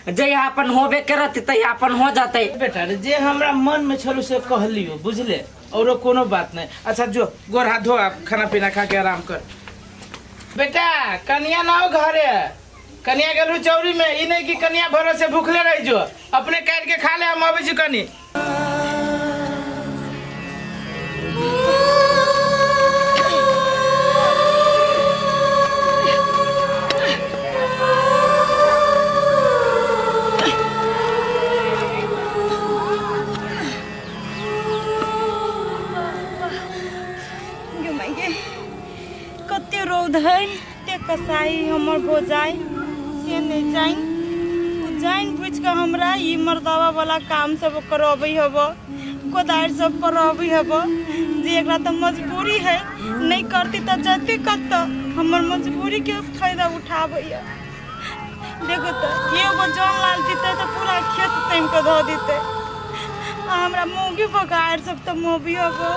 जहिया अपन होबे करत तहिया अपन हो जाते। बेटा रे जे हमरा मन में छलू से कहलियो, बुझले, औरो कोनो बात नहीं। अच्छा जो गोर हाथ धो, खाना पीना खा के आराम कर। बेटा कन्या ना हो घरे, कन्या गेलू चौरी में, ई नहीं कि कन्या भरोसे से भूखले रह जो, अपने काट के खा ले, हम आबे छी कनी। कते रौद है, ते कसाई हमर भोजाई से नहीं जाइन, जाइन पूछ के हमरा ई मर्दावा वाला काम सब करबे हबो, कोदार सब करबे हबो, जे एकरा त मजबूरी है, नहीं करती त जति कत हमर मजबूरी के फायदा उठाबे। देखो त एगो जौन लाल दीते त पूरा खेत तैम के ध दीते, हमरा मूंगी बगाड़ सब त मोबी हबो।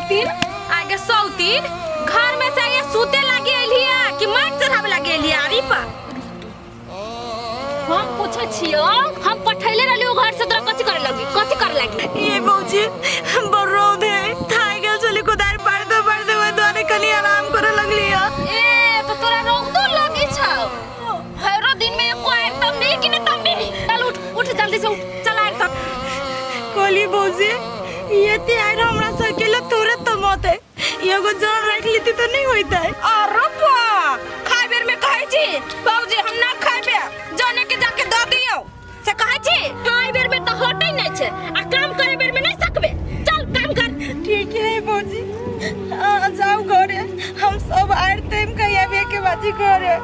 आगे सौतीन घर में से ये सूते लगे एलिया कि मार चढ़ावे लगे एलिया आरी पर। हम पूछे छियो, हम पठैले रहलियो घर से, तोरा कथि करे लगी? ये बौजी बरोद है, थाई गेल चली कोदार पाड़ते पाड़ते वो दोने कनी आराम करे लगली है। ए तो तोरा रोग तो लगी छौ, हरो दिन में एको एकदम नहीं कि तब नहीं। चल उठ जल्दी से उठ, चल आए तब। कोली बौजी ये ते आइर हमरा सकेला तोरे तो मत है, एगो जान रख लेती तो नहीं होइता है। अरे बा खाए बेर में कहै छी बाबूजी हम ना खाइबे, जाने के जाके द दियो से कहै छी। खाए बेर में तो होटै नहीं छे, आ काम करे बेर में नहीं सकबे। चल काम कर। ठीक है बौजी, जाओ घरे, हम सब आइर टाइम कहियाबे के बाजी घरे।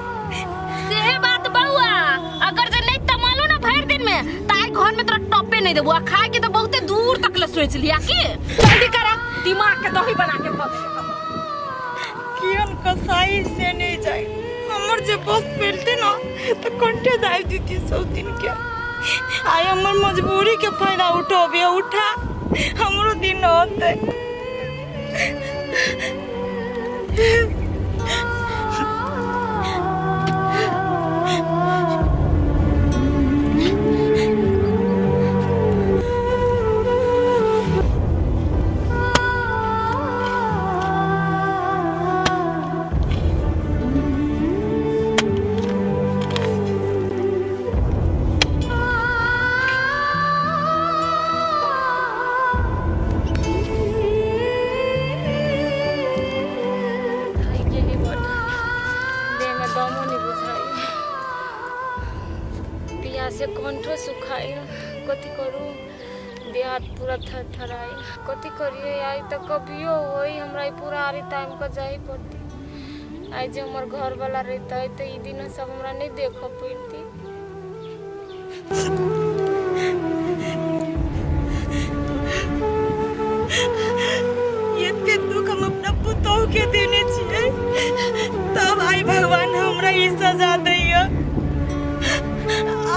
से बात बउआ, अगर जे नहीं तमालो ना भर दिन में ताई घर में तोरा टॉपे नहीं देबो, आ खाए के तो बहुते दूर तक ले सोच लिया कि जल्दी करा, दिमाग के दही बना के दे। कियन कसाई से नहीं जाए, हमर जे बस पेलते ना तो कंठे दाई दीती सब दिन के। आय हमर मजबूरी के फायदा उठाबे, उठा हमरो दिन होते। पेटो सुखाई कथी करू देह हाथ पूरा थरथराई कथी करिए आई तो कभियो होई हमरा पूरा आरी टाइम का जाही पड़ती आई जे हमर घर वाला रहता है तो ई दिन सब हमरा नहीं देख पड़ती ये दुख हम अपना पुतोह के देने छिए तब आई भगवान हमरा ई सजा दैया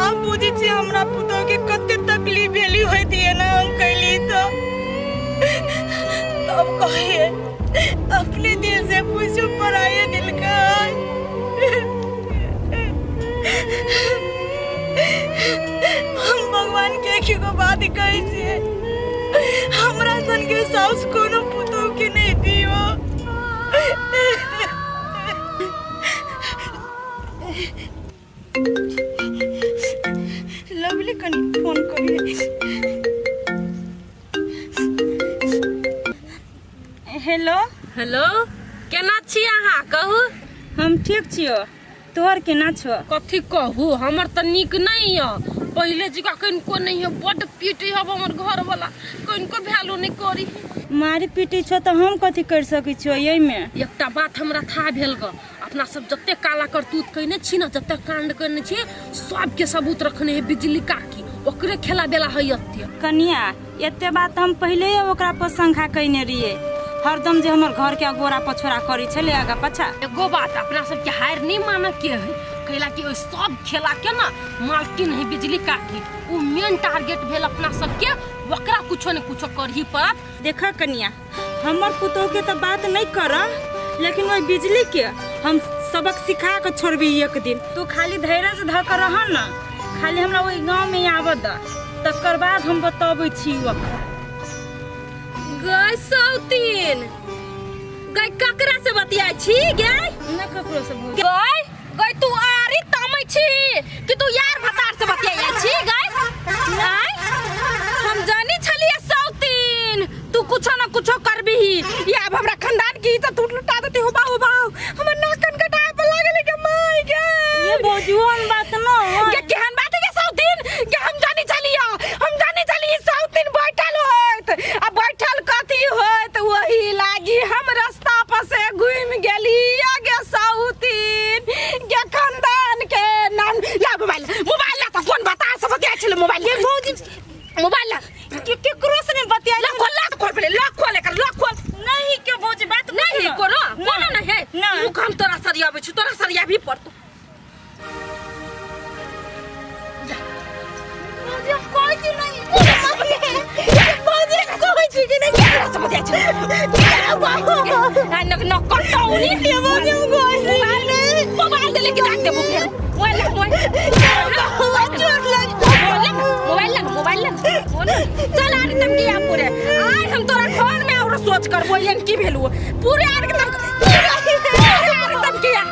आप बुझी छी हमरा पुतोह के कते तकलीफ भेली होई दिए ना हम कैली तो तब कहे अपने दिल से पूछो पराये दिल का हम भगवान के एक गो बात कहे छिए हमरा सन के साउस कोनो पुतोह के नहीं दियो लवली कनी फोन करिए हेलो हेलो केना छी अहाँ कहू हम ठीक छियो तोहर केना छो कथी कहू हमर त नीक नहीं है पहले जगह कनिको नहीं है बड पीटे हब हमर घर वाला कनिको वैल्यू नहीं करी मारी पीटी छो तो हम कथी कर सकै छियो यही में एकटा बात हमरा था भेल ग अपना सब जते काला करतूत कइने छी ना जते कांड करने छी सब के सबूत रखने है बिजली काकी ओकरे खेला बेला है अत्ते कनिया एते बात हम पहले ही ओकरा पर शंका कइने रहिए हरदम जे हमर घर के अगोरा पछोरा करी छले आगा पछा एगो बात अपना सब के हार नहीं माना के है कैला कि ओइ सब खेला के ना मालकिन है बिजली काकी उ मेन टारगेट भेल अपना सब के ओकरा कुछो न कुछो करही पड़त देखा कनिया हमर पुतोह के तो बात नहीं कर लेकिन वही बिजली के हम सबक सिखा के छोड़बी एक दिन तू खाली धैर्य से धर कर रह ना खाली हमरा वही गांव में आव द तकर बाद हम बताबै छी ओकरा गय सौतीन गय ककरा से बतियाई छी गय न ककरो से बोल गय गय तू आरी तामै छी कि तू यार भतार से बतियाई छी गय नहीं हम जानी छलिए सौतीन तू कुछो न कुछो करबी या अब हमरा खानदान की इज्जत तू लुटा देती हो बाऊ बाऊ हमर नाकन कटा पे लागले के माई गे ये बोझुन बात न के केहन बात है के सौतीन के हम जानी छलिए सौतीन बैठल होत आ बैठल कथी होत वही लागी हम रास्ता पर से घूम गेली आगे सौतीन के खानदान के नाम ला मोबाइल ला तो फोन बता सब बतिया छले मोबाइल के भौजी मोबाइल ला के क्रॉस ने बतिया ला खोल पहले लॉक खोल कर लॉक खोल नहीं के भौजी बात नहीं करो कोनो नहीं है तू काम तोरा सरिया बे तोरा सरिया भी पड़तो मुझे कोई चीज नहीं भौजी का कोई चीज नहीं क्या समझ आ क्या बाबू न कटौनी के भौजी को मोबाइल दे लेके डाक दे मुझे मोबाइल चल आर तम किया पूरे आज हम तोरा घर में और सोच कर बोलियन की भेलु पूरे आर के तम किया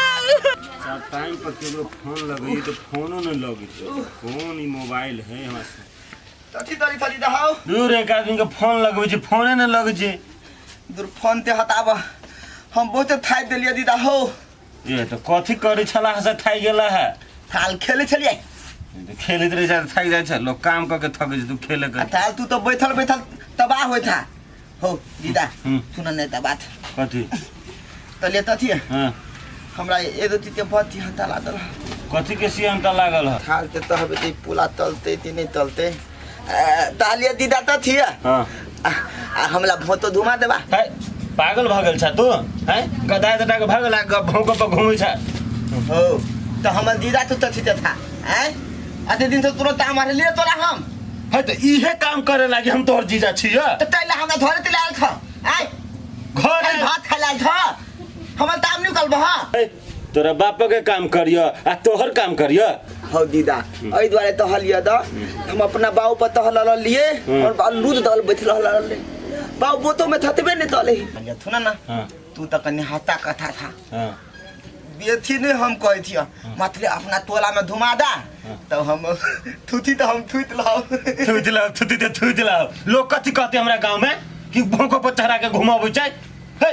टाइम पर केकरो फोन लगई तो फोनो न लगे फोन ही मोबाइल है हमरा से तथी तरी तरी दहाओ दूर एक आदमी के फोन लगबै छै फोने न लगै छै दूर फोन ते हटाब हम बहुत थाइ देलिए दीदा हो ये तो कथी करे छला से थाइ गेला है थाल खेले छलिए तो खेलैत रहे छ थाइ जाय छ लोग काम क के थकै छै तू खेले कर थाल तू तो बैठल तबाह होय था हो दीदा सुन न त बात कथी तले तथी हां हमरा एदो तीते बत्ती हटा लागल कथी के सियंता लागल है थाल के तहबे ते पुला तलते ती नहीं तलते तालिया दीदा त थी हां आ हमला भोतो धुमा देबा पागल भागल छ तू हैं गदाय दटा के भागल आ भौंक पर घुमै छ हो तो हमर दीदा तो तथी त था हैं अते दिन से तुरंत हमारे लिए तोरा हम है तो इहे काम करे लागी हम तोहर जीजा छिय तो तैला हमरा धरे ते लाल था हैं घर भात खलाल था हमर ताम निकल बहा तोरा बाप के काम करियो आ तोहर काम करियो हो दीदा एहि दुआरे तो हलिया द हम अपना बाऊ पर तो हल लिए और बालूद दल बैठल हल ले बाऊ बोतो में थतबे नहीं तले हलिया थुना ना तू तो कनी हाथा कथा था हां बेथी ने हम कहै छिय मतलब अपना टोला में धुमा दा तो हम थुथी तो हम थुत लाओ लोग कथी कहते हमरा गांव में कि भोंको पर चढ़ा के घुमाबै छै हे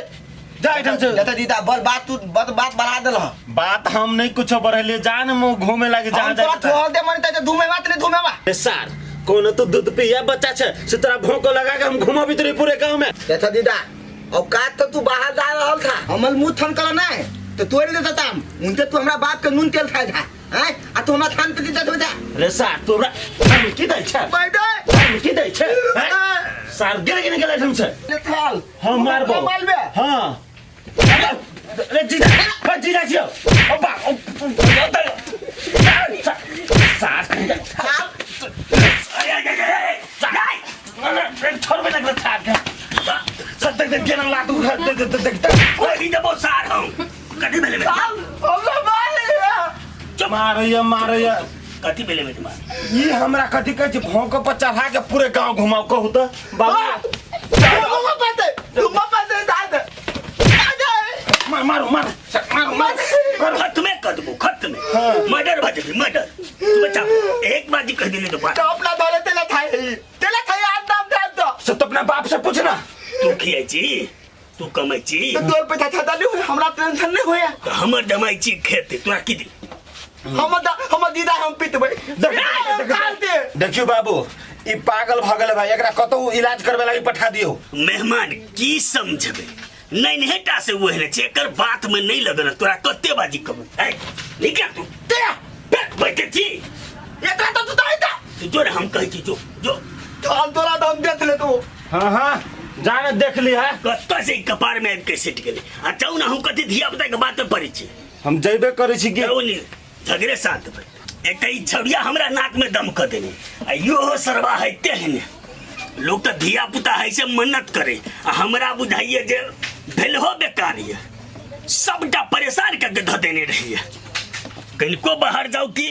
जा ढंग से जता दीदा बर बात तू बात बढ़ा देल ह बात हम नहीं कुछ बढ़ले जान मु घूमे लागे जहां हम तोरा जाए थोड़ दे मन त धूमे बात नहीं धूमे बा ए सर कोनो तो दूध पिया बच्चा छे से तोरा भौंको लगा के हम घुमा भी तेरे पूरे गांव में जता दीदा औकात तो तू बाहर जा रहल था हमल मुंह थन कर ना तो तोड़ देता ताम उनके तू हमरा बाप के नून तेल खाए था हैं आ तू हमरा थान पे दीदा जा रे सर तोरा हम की दै छे बैठे हम की दै छे सर गिर गिर गेले हम से ले थाल हम मारबो मारबे हां रे जीजा छियो ओ बा छोड़ में लग रहा था सब तक देख ना लातू देखता कोई दबो सार हम कथी भेले में मारैया कथी भेले में तुम्हारा ये हमरा कथी कहै छै भौंक पर चढ़ा के पूरे गांव घुमाओ कहू त बाबू मारो खत में कदबो खत में मर्डर भजबी मर्डर तू बच्चा एक बार जी कह दिले तो बात अपना दौले तेला खाई आज नाम दे दो सब तो अपना बाप से पूछना तू खियाची तू कमाईची तो तोर पैसा था नहीं हुई हमरा टेंशन नहीं होया तो हमर जमाईची खेते तोरा की दी हम दीदा हम पिटबै देखियो बाबू ई पागल भगल भाई एकरा कतौ इलाज करबे लागि पठा दियो मेहमान की समझबे नहीं नेटा से वो है चेकर बात में नहीं लगल तोरा कत्ते बाजी कब निकल तू बैठे थी एकरा तो तू दाइता तू जोर हम कह छी जो जो चल तोरा दम देख ले तू हां जाने देख ली है कत्ता से कपार में आबि के सेट गेले आ चाउ ना हम कथि धिया पुता के बात पे पड़ी छी हम जइबे करै छी के ओनी झगड़े साथ पे एक ई छड़िया हमरा नाक में दम क देनी आ यो सरवा है तेहने लोग तो धिया पुता है से मन्नत करे आ हमरा बुझाइए जे भेल हो बेकार ये सबटा परेशान करके ध देने रहिए कहीं को बाहर जाओ की